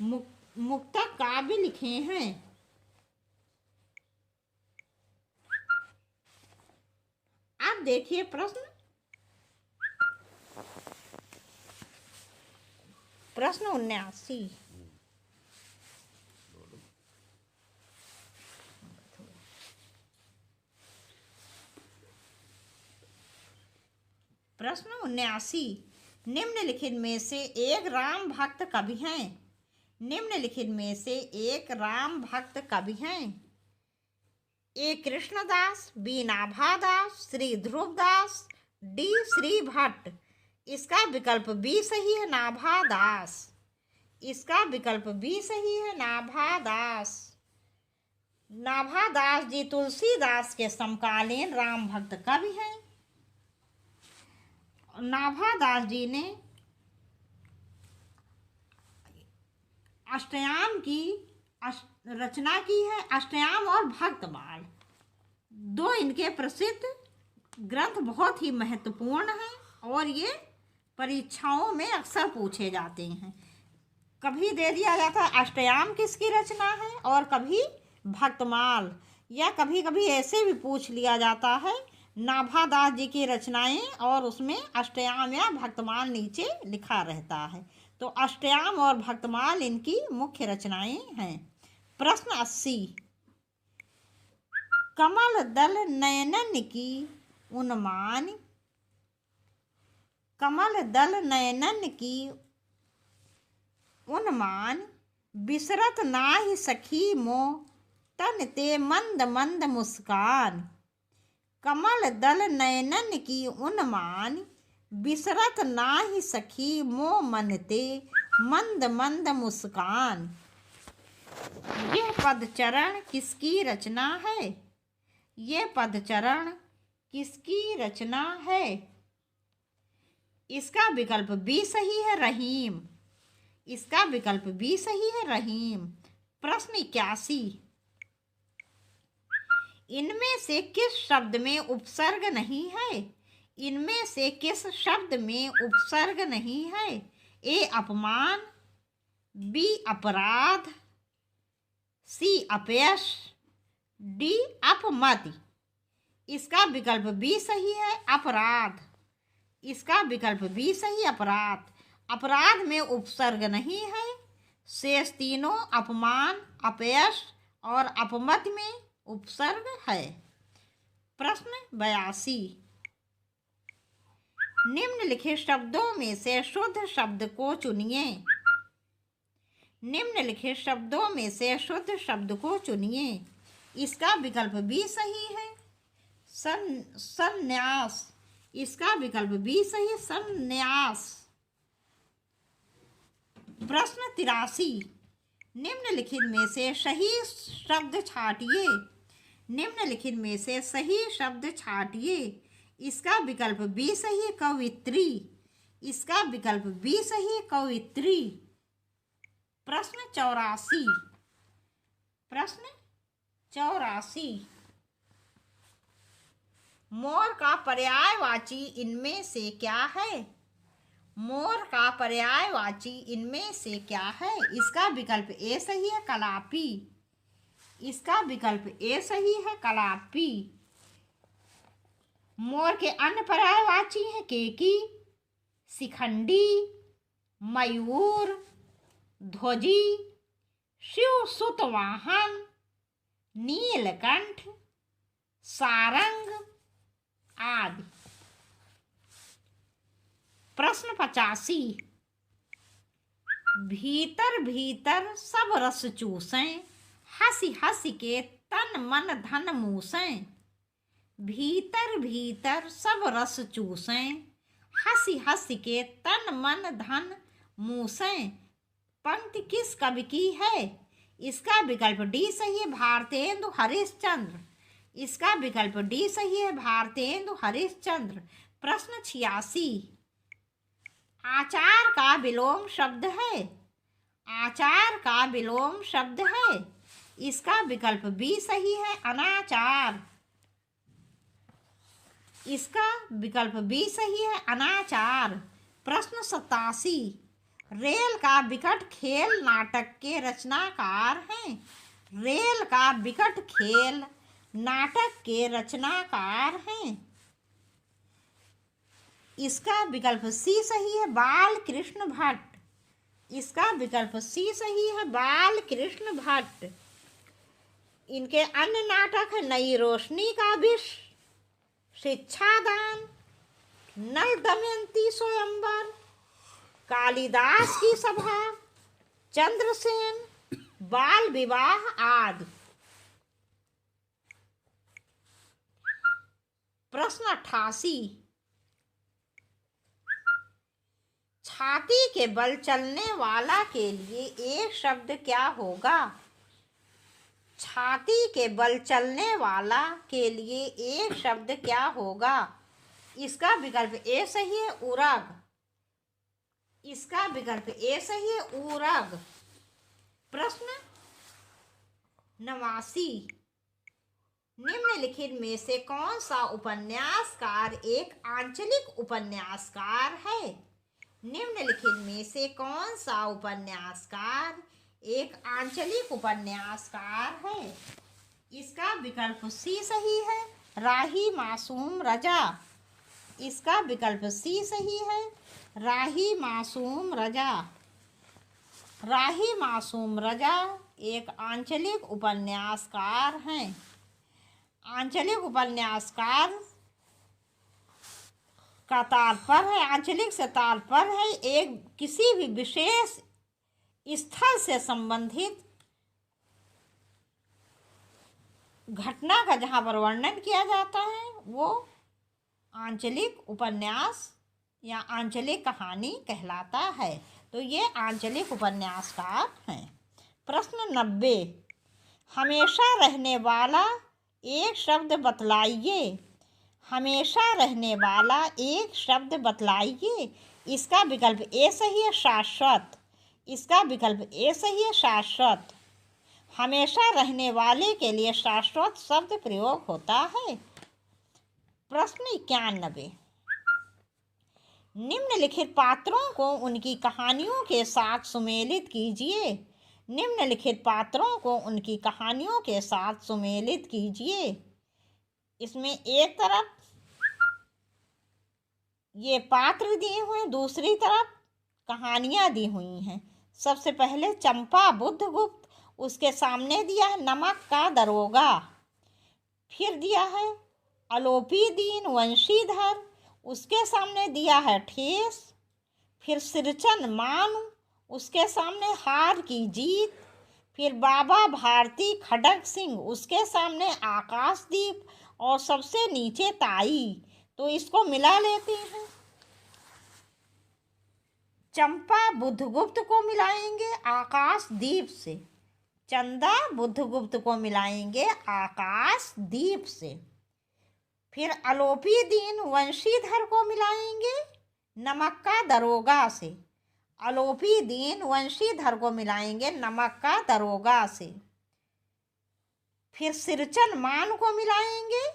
मुक्तक काव्य लिखे हैं। अब देखिए प्रश्न 79। प्रश्न 79, निम्नलिखित में से एक राम भक्त कवि हैं। निम्नलिखित में से एक राम भक्त कवि हैं। ए कृष्णदास, बी नाभादास, श्री ध्रुवदास, डी श्री भट्ट। इसका विकल्प बी सही है, नाभादास। इसका विकल्प बी सही है, नाभादास। नाभादास जी तुलसीदास के समकालीन राम भक्त कवि हैं। नाभादास जी ने अष्टयाम की रचना की है। अष्टयाम और भक्तमाल दो इनके प्रसिद्ध ग्रंथ बहुत ही महत्वपूर्ण हैं और ये परीक्षाओं में अक्सर पूछे जाते हैं। कभी दे दिया जाता है अष्टयाम किसकी रचना है और कभी भक्तमाल, या कभी कभी ऐसे भी पूछ लिया जाता है नाभादास जी की रचनाएं और उसमें अष्टयाम या भक्तमाल नीचे लिखा रहता है। तो अष्टयाम और भक्तमाल इनकी मुख्य रचनाएं हैं। प्रश्न 80, कमल दल नयनन की उन्मान। कमल दल नयनन की उन्मान, बिसरत नाहि सखी मो तन ते मंद मंद मुस्कान। कमल दल नयनन की उन्मान, बिसरत नाहि सखी मो मन ते मंद मंद मुस्कान। यह पदचरण किसकी रचना है? यह पदचरण किसकी रचना है? इसका विकल्प बी सही है, रहीम। इसका विकल्प बी सही है, रहीम। प्रश्न 81, इनमें से किस शब्द में उपसर्ग नहीं है? इनमें से किस शब्द में उपसर्ग नहीं है? ए अपमान, बी अपराध, सी अपयश, डी अपमति। इसका विकल्प बी सही है, अपराध। इसका विकल्प बी सही, अपराध। अपराध में उपसर्ग नहीं है। शेष तीनों अपमान, अपयश और अपमति में उपसर्ग है। प्रश्न 82, निम्नलिखित शब्दों में से शुद्ध शब्द को चुनिए। निम्नलिखित शब्दों में से शुद्ध शब्द को चुनिए। इसका विकल्प बी सही है, संन्यास। इसका विकल्प बी सही है, संन्यास। प्रश्न 83, निम्नलिखित में से सही शब्द छांटिए। निम्नलिखित में से सही शब्द छांटिए। इसका विकल्प बी सही है, कवित्री। इसका विकल्प बी सही है, कवित्री। प्रश्न 84, प्रश्न 84, मोर का पर्यायवाची इनमें से क्या है? मोर का पर्यायवाची इनमें से क्या है? इसका विकल्प ए सही है, कलापी। इसका विकल्प ए सही है, कलापी। मोर के अन्य पर्यायवाची हैं केकी, शिखंडी, मयूर, ध्वजी, शिव सुत वाहन, नीलकंठ, सारंग आदि। प्रश्न 85, भीतर भीतर सब रस चूसें, हंसी हंसी के तन मन धन मूसें। भीतर भीतर सब रस चूसें, हंसी हंसी के तन मन धन मूसें। पंक्ति किस कवि की है? इसका विकल्प डी सही है, भारतेंदु हरिश्चंद्र। इसका विकल्प डी सही है, भारतेंदु हरिश्चंद्र। प्रश्न 86, आचार का विलोम शब्द है। आचार का विलोम शब्द है। इसका विकल्प बी सही है, अनाचार। इसका विकल्प बी सही है, अनाचार। प्रश्न 87, रेल का विकट खेल नाटक के रचनाकार हैं। रेल का विकट खेल नाटक के रचनाकार हैं। इसका विकल्प सी सही है, बाल कृष्ण भट्ट। इसका विकल्प सी सही है, बाल कृष्ण भट्ट। इनके अन्य नाटक है नई रोशनी का विष, शिक्षादान, नल दमयंती स्वयंवर, कालिदास की सभा, चंद्रसेन, बाल विवाह आदि। प्रश्न 88, छाती के बल चलने वाला के लिए एक शब्द क्या होगा? छाती के बल चलने वाला के लिए एक शब्द क्या होगा? इसका विकल्प ए सही है, उरग। इसका विकल्प ए सही है, उरग। प्रश्न 89, निम्नलिखित में से कौन सा उपन्यासकार एक आंचलिक उपन्यासकार है? निम्नलिखित में से कौन सा उपन्यासकार एक आंचलिक उपन्यासकार है? इसका विकल्प सी सही है, राही मासूम रजा। इसका विकल्प सी सही है, राही मासूम रजा। राही मासूम रजा एक आंचलिक उपन्यासकार हैं। आंचलिक उपन्यासकार का तात्पर्य है, आंचलिक से तात्पर्य है एक किसी भी विशेष स्थल से संबंधित घटना का जहाँ पर वर्णन किया जाता है वो आंचलिक उपन्यास या आंचलिक कहानी कहलाता है। तो ये आंचलिक उपन्यासकार हैं। प्रश्न 90, हमेशा रहने वाला एक शब्द बतलाइए। हमेशा रहने वाला एक शब्द बतलाइए। इसका विकल्प ए सही है, शाश्वत। इसका विकल्प ए सही है, शाश्वत। हमेशा रहने वाले के लिए शाश्वत शब्द प्रयोग होता है। प्रश्न 91, निम्नलिखित पात्रों को उनकी कहानियों के साथ सुमेलित कीजिए। निम्नलिखित पात्रों को उनकी कहानियों के साथ सुमेलित कीजिए। इसमें एक तरफ ये पात्र दिए हुए, दूसरी तरफ कहानियाँ दी हुई हैं। सबसे पहले चंपा बुद्धगुप्त, उसके सामने दिया है नमक का दरोगा। फिर दिया है अलोपी दीन वंशीधर, उसके सामने दिया है ठेस। फिर सिरचन मानु, उसके सामने हार की जीत। फिर बाबा भारती खड़ग सिंह, उसके सामने आकाशदीप, और सबसे नीचे ताई। तो इसको मिला लेते हैं। चंपा बुद्धगुप्त को मिलाएंगे आकाशदीप से, चंदा बुद्धगुप्त को मिलाएंगे आकाशदीप से। फिर अलोपी दीन वंशीधर को मिलाएंगे नमक का दरोगा से। अलोपी दीन वंशीधर को मिलाएंगे नमक का दरोगा से। फिर सिरचन मान को मिलाएंगे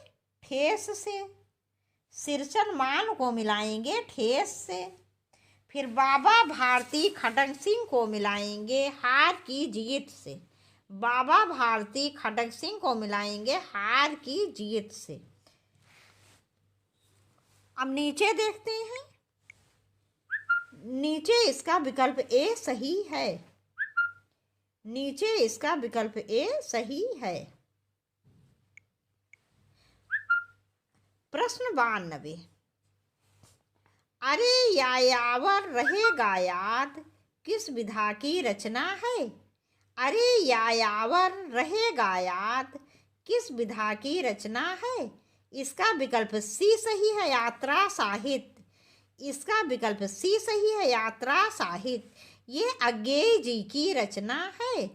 ठेस से। सिरचन मान को मिलाएंगे ठेस से। फिर बाबा भारती खड़ग सिंह को मिलाएंगे हार की जीत से। बाबा भारती खड़ग सिंह को मिलाएंगे हार की जीत से। अब नीचे देखते हैं। नीचे इसका विकल्प ए सही है। नीचे इसका विकल्प ए सही है। प्रश्न 92, अरे यायावर रहेगा याद किस विधा की रचना है? अरे यायावर रहेगा याद किस विधा की रचना है? इसका विकल्प सी सही है, यात्रा साहित्य। इसका विकल्प सी सही है, यात्रा साहित्य। ये अज्ञेय जी की रचना है।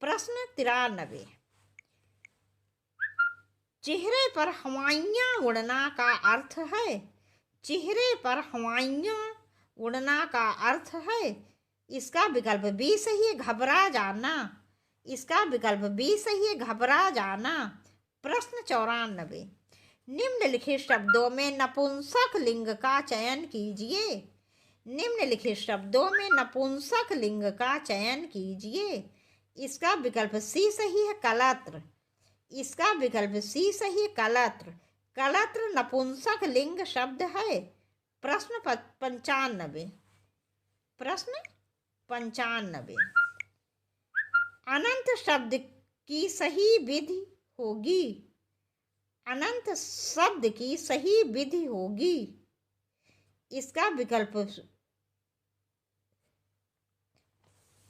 प्रश्न 93, चेहरे पर हवाइयाँ उड़ना का अर्थ है। चेहरे पर हवाइयाँ उड़ना का अर्थ है। इसका विकल्प बी सही है, घबरा जाना। इसका विकल्प बी सही है, घबरा जाना। प्रश्न 94, निम्नलिखित शब्दों में नपुंसक लिंग का चयन कीजिए। निम्नलिखित शब्दों में नपुंसक लिंग का चयन कीजिए। इसका विकल्प सी सही है, कलत्र। इसका विकल्प सी सही है, कलत्र। कलत्र नपुंसक लिंग शब्द है। प्रश्न 95, प्रश्न 95, अनंत शब्द की सही विधि होगी। अनंत शब्द की सही विधि होगी। इसका विकल्प,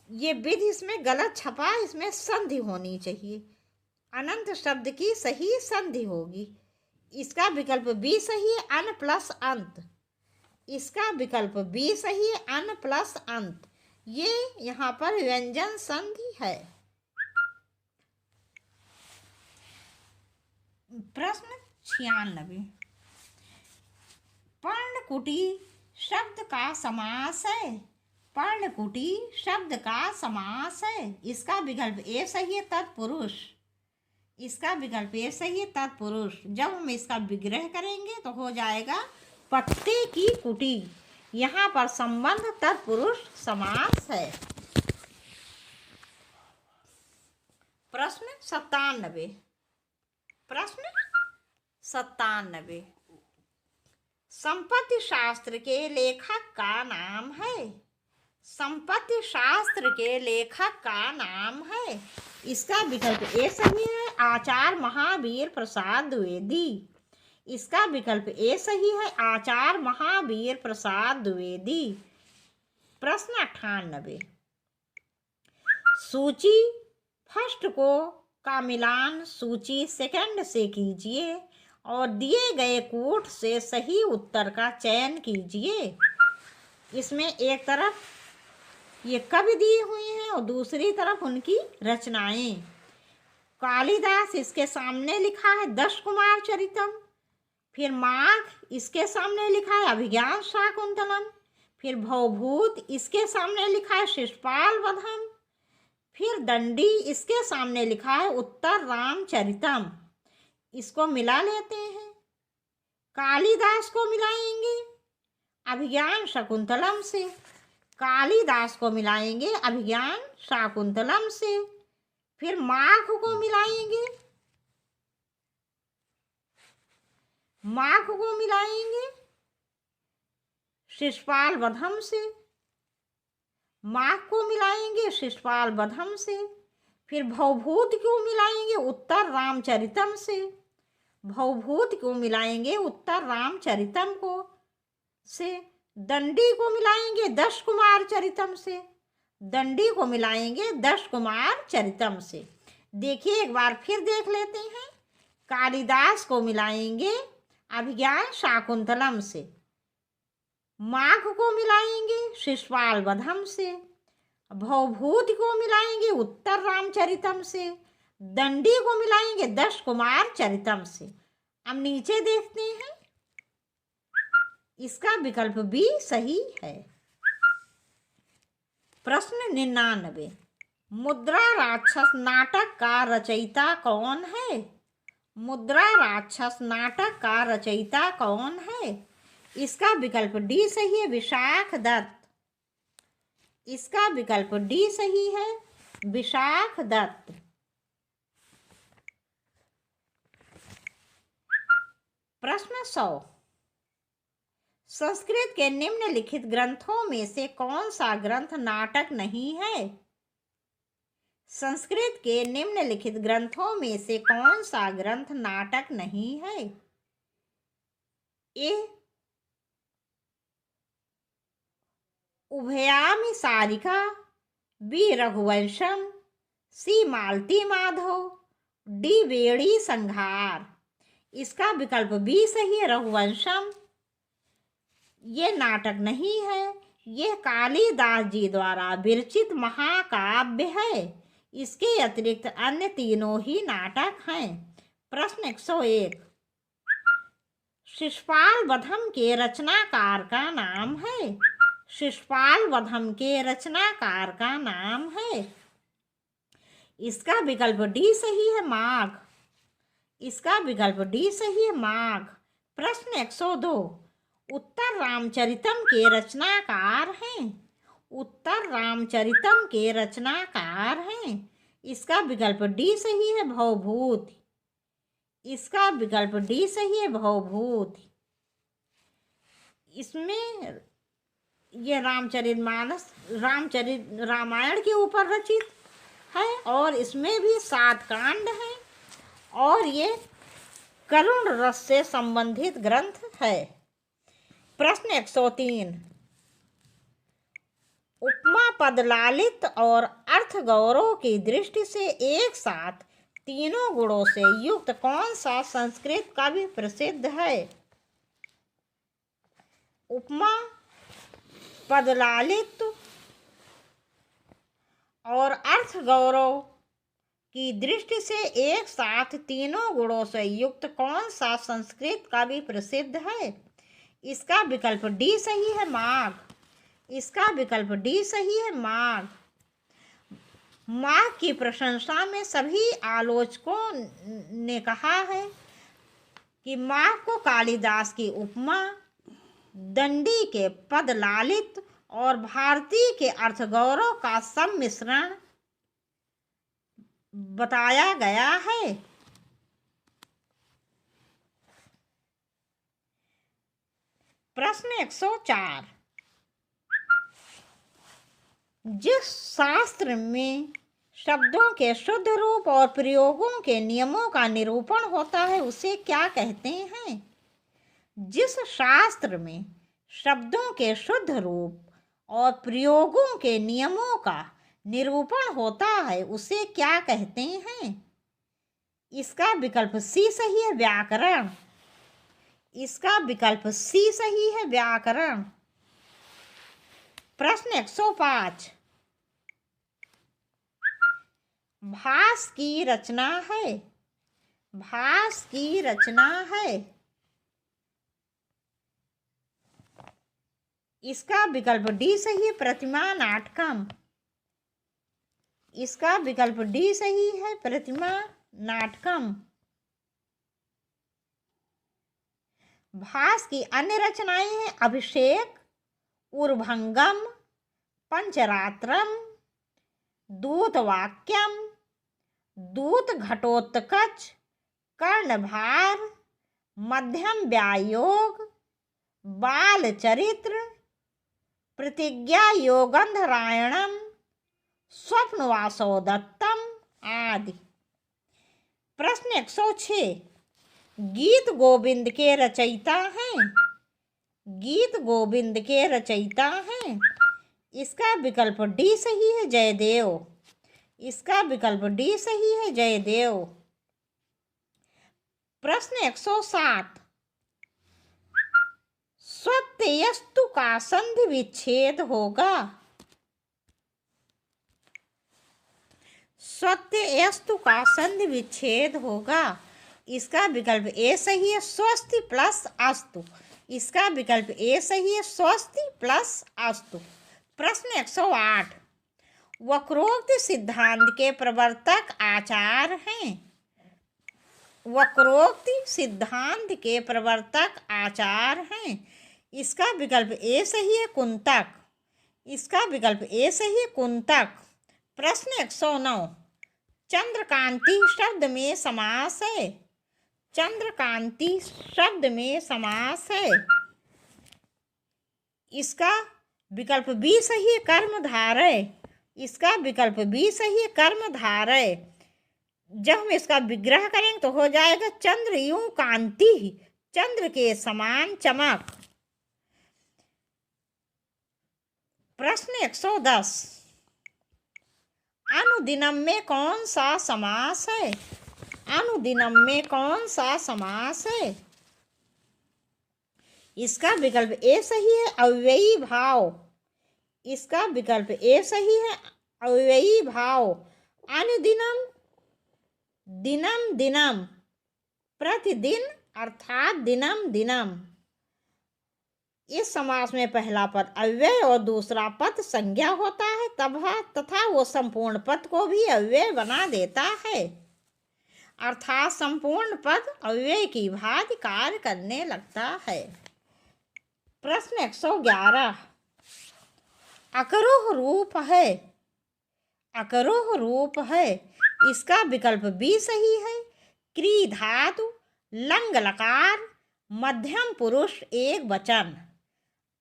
ये विधि इसमें गलत छपा, इसमें संधि होनी चाहिए। अनंत शब्द की सही संधि होगी। इसका विकल्प बी सही है, अन प्लस अंत। इसका विकल्प बी सही है, अन प्लस अंत। ये यहाँ पर व्यंजन संधि है। प्रश्न 96, पर्णकुटी शब्द का समास है। पर्णकुटी शब्द का समास है। इसका विकल्प ए सही है, तत्पुरुष। इसका विकल्प ए सही है, तत्पुरुष। जब हम इसका विग्रह करेंगे तो हो जाएगा पत्ते की कुटी। यहाँ पर संबंध तत्पुरुष समास है। प्रश्न 97, प्रश्न 97, संपत्ति शास्त्र के लेखक का नाम है। संपत्ति शास्त्र के लेखक का नाम है। इसका विकल्प ए सही है, आचार्य महावीर प्रसाद द्विवेदी। इसका विकल्प ए सही है, आचार्य महावीर प्रसाद द्विवेदी। प्रश्न 98, सूची फर्स्ट का मिलान सूची सेकंड से कीजिए और दिए गए कोट से सही उत्तर का चयन कीजिए। इसमें एक तरफ ये कवि दिए हुए हैं और दूसरी तरफ उनकी रचनाएं। कालिदास इसके सामने लिखा है दश कुमार चरितम, फिर माघ इसके सामने लिखा है अभिज्ञान शाकुंतलम, फिर भवभूत इसके सामने लिखा है शिशुपाल वधम, फिर दंडी इसके सामने लिखा है उत्तर रामचरितम। इसको मिला लेते हैं। कालिदास को मिलाएंगे अभिज्ञान शाकुंतलम से, कालिदास को मिलाएंगे अभिज्ञान शाकुंतलम से, फिर माघ को मिलाएंगे, माघ को मिलाएंगे शिशुपाल वधम से, माघ को मिलाएंगे शिशुपाल वधम से, फिर भवभूत को मिलाएंगे उत्तर रामचरितम से, भवभूत को मिलाएंगे उत्तर रामचरितम को से, दंडी को मिलाएंगे दश कुमार चरितम से, दंडी को मिलाएंगे दश कुमार चरितम से। देखिए एक बार फिर देख लेते हैं। कालिदास को मिलाएंगे अभिज्ञान शाकुंतलम से, माघ को मिलाएंगे शिशुपाल वधम से, भवभूत को मिलाएंगे उत्तर रामचरितम से, दंडी को मिलाएंगे दश कुमार चरितम से। अब नीचे देखते हैं। इसका विकल्प बी सही है। प्रश्न 99, मुद्रा राक्षस नाटक का रचयिता कौन है। मुद्रा राक्षस नाटक का रचयिता कौन है। इसका विकल्प डी सही है, विशाख दत्त। इसका विकल्प डी सही है, विशाख दत्त। प्रश्न 100, संस्कृत के निम्नलिखित ग्रंथों में से कौन सा ग्रंथ नाटक नहीं है। संस्कृत के निम्नलिखित ग्रंथों में से कौन सा ग्रंथ नाटक नहीं है। ए उभयामी सारिका, बी रघुवंशम, सी मालती माधव, डी वेड़ी संहार। इसका विकल्प बी सही है, रघुवंशम। ये नाटक नहीं है, ये कालिदास जी द्वारा विरचित महाकाव्य है। इसके अतिरिक्त अन्य तीनों ही नाटक हैं। प्रश्न 101, शिशुपाल वधम के रचनाकार का नाम है। शिशुपाल वधम के रचनाकार का नाम है। इसका विकल्प डी सही है, माघ। इसका विकल्प डी सही है, माघ। प्रश्न 102, उत्तर रामचरितम के रचनाकार हैं। उत्तर रामचरितम के रचनाकार हैं। इसका विकल्प डी सही है, भवभूत। इसका विकल्प डी सही है, भवभूत। इसमें ये रामचरितमानस रामायण के ऊपर रचित है और इसमें भी 7 कांड हैं और ये करुण रस से संबंधित ग्रंथ है। प्रश्न 103। उपमा पद लालित और अर्थ गौरव की दृष्टि से एक साथ तीनों गुणों से युक्त कौन सा संस्कृत कवि प्रसिद्ध है? उपमा पद लालित और अर्थ गौरव की दृष्टि से एक साथ तीनों गुणों से युक्त कौन सा संस्कृत कवि प्रसिद्ध है? इसका विकल्प डी सही है, माघ। इसका विकल्प डी सही है, माघ। माघ की प्रशंसा में सभी आलोचकों ने कहा है कि माघ को कालिदास की उपमा, दंडी के पद लालित और भारती के अर्थ गौरव का सम्मिश्रण बताया गया है। प्रश्न 104। जिस शास्त्र में शब्दों के शुद्ध रूप और प्रयोगों के नियमों का निरूपण होता है उसे क्या कहते हैं? जिस शास्त्र में शब्दों के शुद्ध रूप और प्रयोगों के नियमों का निरूपण होता है उसे क्या कहते हैं? इसका विकल्प सी सही है, व्याकरण। इसका विकल्प सी सही है, व्याकरण। प्रश्न 105। भास की रचना है। भास की रचना है। इसका विकल्प डी सही है, प्रतिमा नाटकम। इसका विकल्प डी सही है, प्रतिमा नाटकम। भास की अन्य रचनाएं हैं अभिषेक, उर्भंगम, पंचरात्रम, दूतवाक्यम, दूत घटोत्कच, कर्णभार, मध्यम व्यायोग, बाल चरित्र, प्रतिज्ञा योगंधरायणम, स्वप्नवासो दत्तम आदि। प्रश्न 106। गीत गोविंद के रचयिता हैं। गीत गोविंद के रचयिता हैं। इसका विकल्प डी सही है, जयदेव। इसका विकल्प डी सही है, जयदेव। प्रश्न 107। स्वत्यस्तु का संधि विच्छेद होगा। स्वत्यस्तु का संधि विच्छेद होगा। इसका विकल्प ए सही है, स्वस्ति प्लस अस्तु। इसका विकल्प ए सही है, स्वस्ति प्लस अस्तु। प्रश्न 108। वक्रोक्त सिद्धांत के प्रवर्तक आचार्य हैं। वक्रोक्त सिद्धांत के प्रवर्तक आचार्य हैं। इसका विकल्प ए सही है, कुंतक। इसका विकल्प ए सही है, कुंतक। प्रश्न 109। चंद्रकांति शब्द में समास है। चंद्रकांति शब्द में समास है। इसका विकल्प बी सही है, कर्मधारय। इसका विकल्प बी सही है, कर्मधारय। जब हम इसका विग्रह करेंगे तो हो जाएगा चंद्र यूं कांति, चंद्र के समान चमक। प्रश्न 110। अनुदिनम में कौन सा समास है? अनुदिनम में कौन सा समास है? इसका विकल्प ए सही है, अव्ययी भाव। इसका विकल्प ए सही है, अव्ययी भाव। अनुदिनम, दिनम दिनम, प्रतिदिन अर्थात दिनम दिनम। इस समास में पहला पद अव्यय और दूसरा पद संज्ञा होता है तथा वो संपूर्ण पद को भी अव्यय बना देता है, अर्थात संपूर्ण पद अव्यय की भांति कार्य करने लगता है। प्रश्न 111। अकरोह रूप है। अकरोह रूप है। इसका विकल्प बी सही है, क्री धातु, लंग लकार, मध्यम पुरुष एक वचन।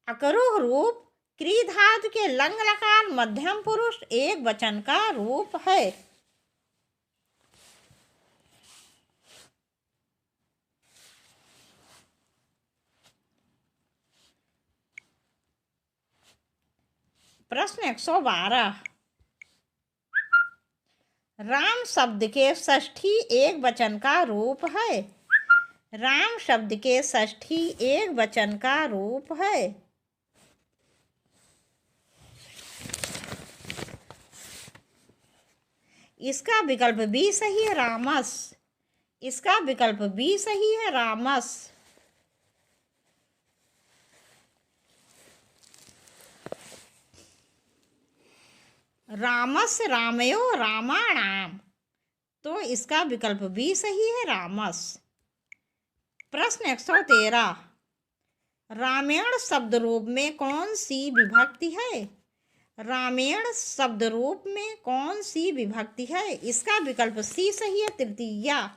अकरोह रूप क्री धातु के लंग लकार मध्यम पुरुष एक वचन का रूप है। प्रश्न 112। राम शब्द के षष्ठी एक वचन का रूप है। राम शब्द के षष्ठी एक वचन का रूप है। इसका विकल्प बी सही है, रामस। इसका विकल्प बी सही है, रामस। रामस रामयो रामाणाम, तो इसका विकल्प बी सही है, रामस। प्रश्न 113। रामायण शब्द रूप में कौन सी विभक्ति है। रामायण शब्द रूप में कौन सी विभक्ति है। इसका विकल्प सी सही है, तृतीया।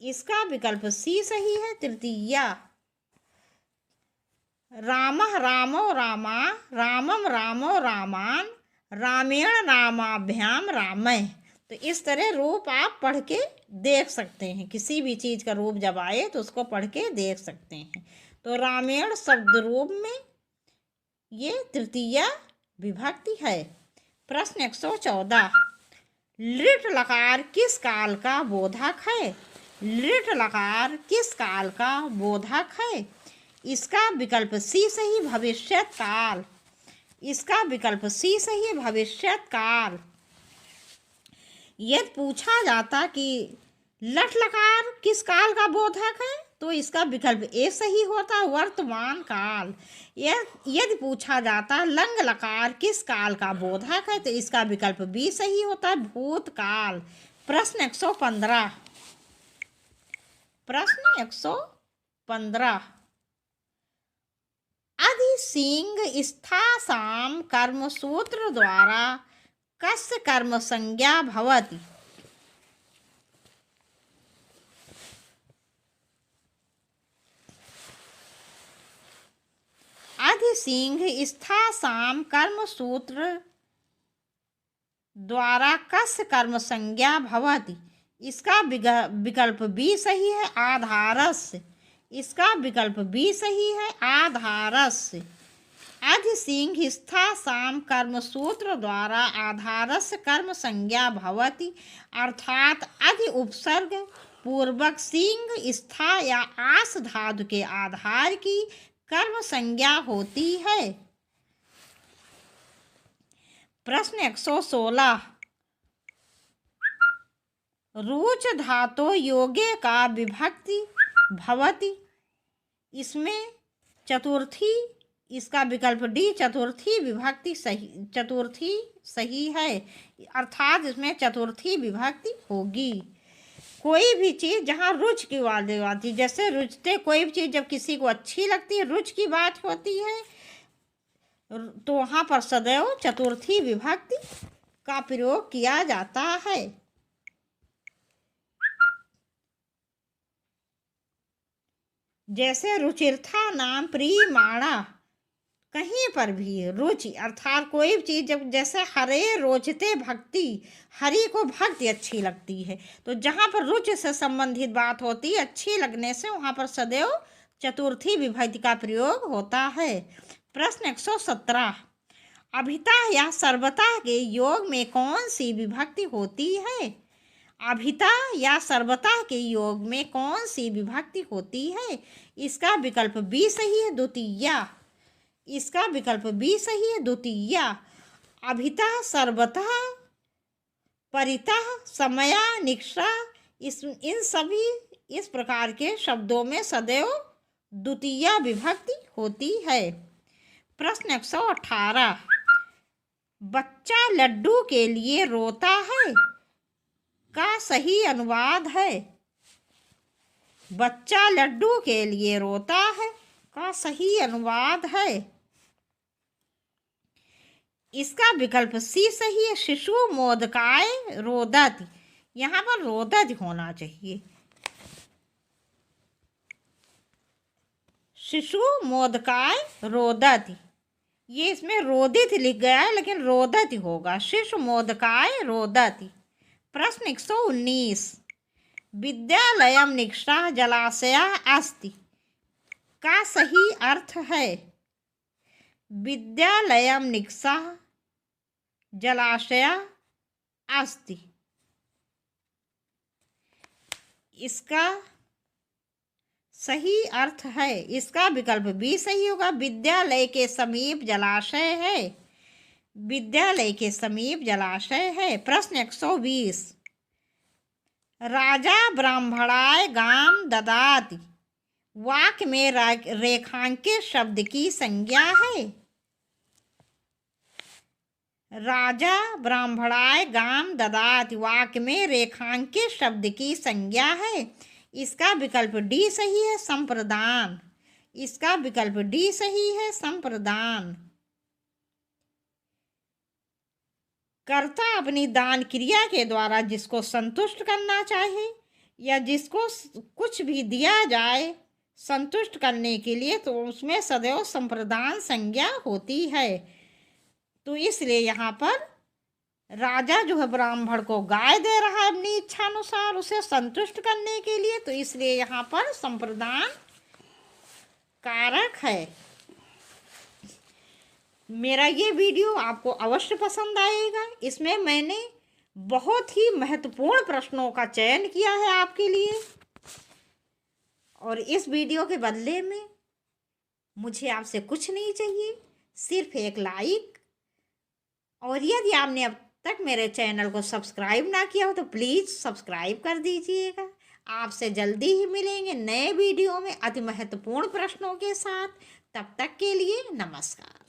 इसका विकल्प सी सही है, तृतीया। रामः रामो रामा, रामम रामो रामान, रामेण रामाभ्याम रामय। तो इस तरह रूप आप पढ़ के देख सकते हैं। किसी भी चीज़ का रूप जब आए तो उसको पढ़ के देख सकते हैं। तो रामायण शब्द रूप में ये तृतीया विभक्ति है। प्रश्न 114। लिट लकार किस काल का बोधक है। लिट लकार किस काल का बोधक है। इसका विकल्प सी सही, भविष्यत काल। इसका विकल्प सी सही है, भविष्यत काल। यदि पूछा जाता कि लट लकार किस काल का बोधक है तो इसका विकल्प ए सही होता, वर्तमान काल। यदि पूछा जाता लंग लकार किस काल का बोधक है तो इसका विकल्प बी सही होता है, भूतकाल। प्रश्न 115। प्रश्न 115। अधि सिंह स्था साम कर्म सूत्र द्वारा कस्य कर्म संज्ञा भवति। अधि सिंह स्था साम कर्म सूत्र द्वारा कस्य कर्म संज्ञा भवति। इसका विकल्प बी सही है, आधारस्य। इसका विकल्प बी सही है, आधारस्य। अधि सिंह स्था साम कर्म सूत्र द्वारा आधारस्य कर्म संज्ञा भवति, अर्थात अधि उपसर्ग पूर्वक सिंह स्था या आस धातु के आधार की कर्म संज्ञा होती है। प्रश्न 116। रुच धातु योगे का विभक्ति भवति। इसमें चतुर्थी, इसका विकल्प डी चतुर्थी विभक्ति सही, चतुर्थी सही है, अर्थात इसमें चतुर्थी विभक्ति होगी। कोई भी चीज़ जहाँ रुच की बात आती, जैसे रुचते, कोई भी चीज़ जब किसी को अच्छी लगती है, रुच की बात होती है, तो वहाँ पर सदैव चतुर्थी विभक्ति का प्रयोग किया जाता है। जैसे रुचिर्था नाम प्रियमाणा, कहीं पर भी रुचि अर्थात कोई भी चीज़ जब, जैसे हरे रोचते भक्ति, हरि को भक्ति अच्छी लगती है, तो जहाँ पर रुचि से संबंधित बात होती है, अच्छी लगने से, वहाँ पर सदैव चतुर्थी विभक्ति का प्रयोग होता है। प्रश्न 117। अभिता या सर्वता के योग में कौन सी विभक्ति होती है। अभिता या सर्वता के योग में कौन सी विभक्ति होती है। इसका विकल्प बी सही है, द्वितीया। इसका विकल्प बी सही है, द्वितीया। अभिता सर्वतः परितः समया निक्षा, इन सभी इस प्रकार के शब्दों में सदैव द्वितीया विभक्ति होती है। प्रश्न 118। बच्चा लड्डू के लिए रोता है का सही अनुवाद है। बच्चा लड्डू के लिए रोता है का सही अनुवाद है। इसका विकल्प सी सही है, शिशु मोदकाय रोदति। यहाँ पर रोदति होना चाहिए, शिशु मोदकाय रोदति। ये इसमें रोदित लिख गया है लेकिन रोदति होगा, शिशु मोदकाय रोदति। प्रश्न 119। विद्यालयम निष्ठा जलाशय अस्ति का सही अर्थ है। विद्यालयं निकषः जलाशय अस्ति। इसका सही अर्थ है, इसका विकल्प बी सही होगा। विद्यालय के समीप जलाशय है, विद्यालय के समीप जलाशय है। प्रश्न 120, राजा ब्राह्मणाय गाम ददाति वाक्य में रेखांकित शब्द की संज्ञा है। राजा ब्राह्मणाय गाम ददाति वाक्य में रेखांकित शब्द की संज्ञा है। इसका विकल्प डी सही है, संप्रदान। इसका विकल्प डी सही है, संप्रदान। कर्ता अपनी दान क्रिया के द्वारा जिसको संतुष्ट करना चाहे या जिसको कुछ भी दिया जाए संतुष्ट करने के लिए, तो उसमें सदैव संप्रदान संज्ञा होती है। तो इसलिए यहाँ पर राजा जो है ब्राह्मण को गाय दे रहा है अपनी इच्छा अनुसार उसे संतुष्ट करने के लिए, तो इसलिए यहाँ पर संप्रदान कारक है। मेरा ये वीडियो आपको अवश्य पसंद आएगा। इसमें मैंने बहुत ही महत्वपूर्ण प्रश्नों का चयन किया है आपके लिए, और इस वीडियो के बदले में मुझे आपसे कुछ नहीं चाहिए, सिर्फ एक लाइक। और यदि आपने अब तक मेरे चैनल को सब्सक्राइब ना किया हो तो प्लीज़ सब्सक्राइब कर दीजिएगा। आपसे जल्दी ही मिलेंगे नए वीडियो में अति महत्वपूर्ण प्रश्नों के साथ। तब तक के लिए नमस्कार।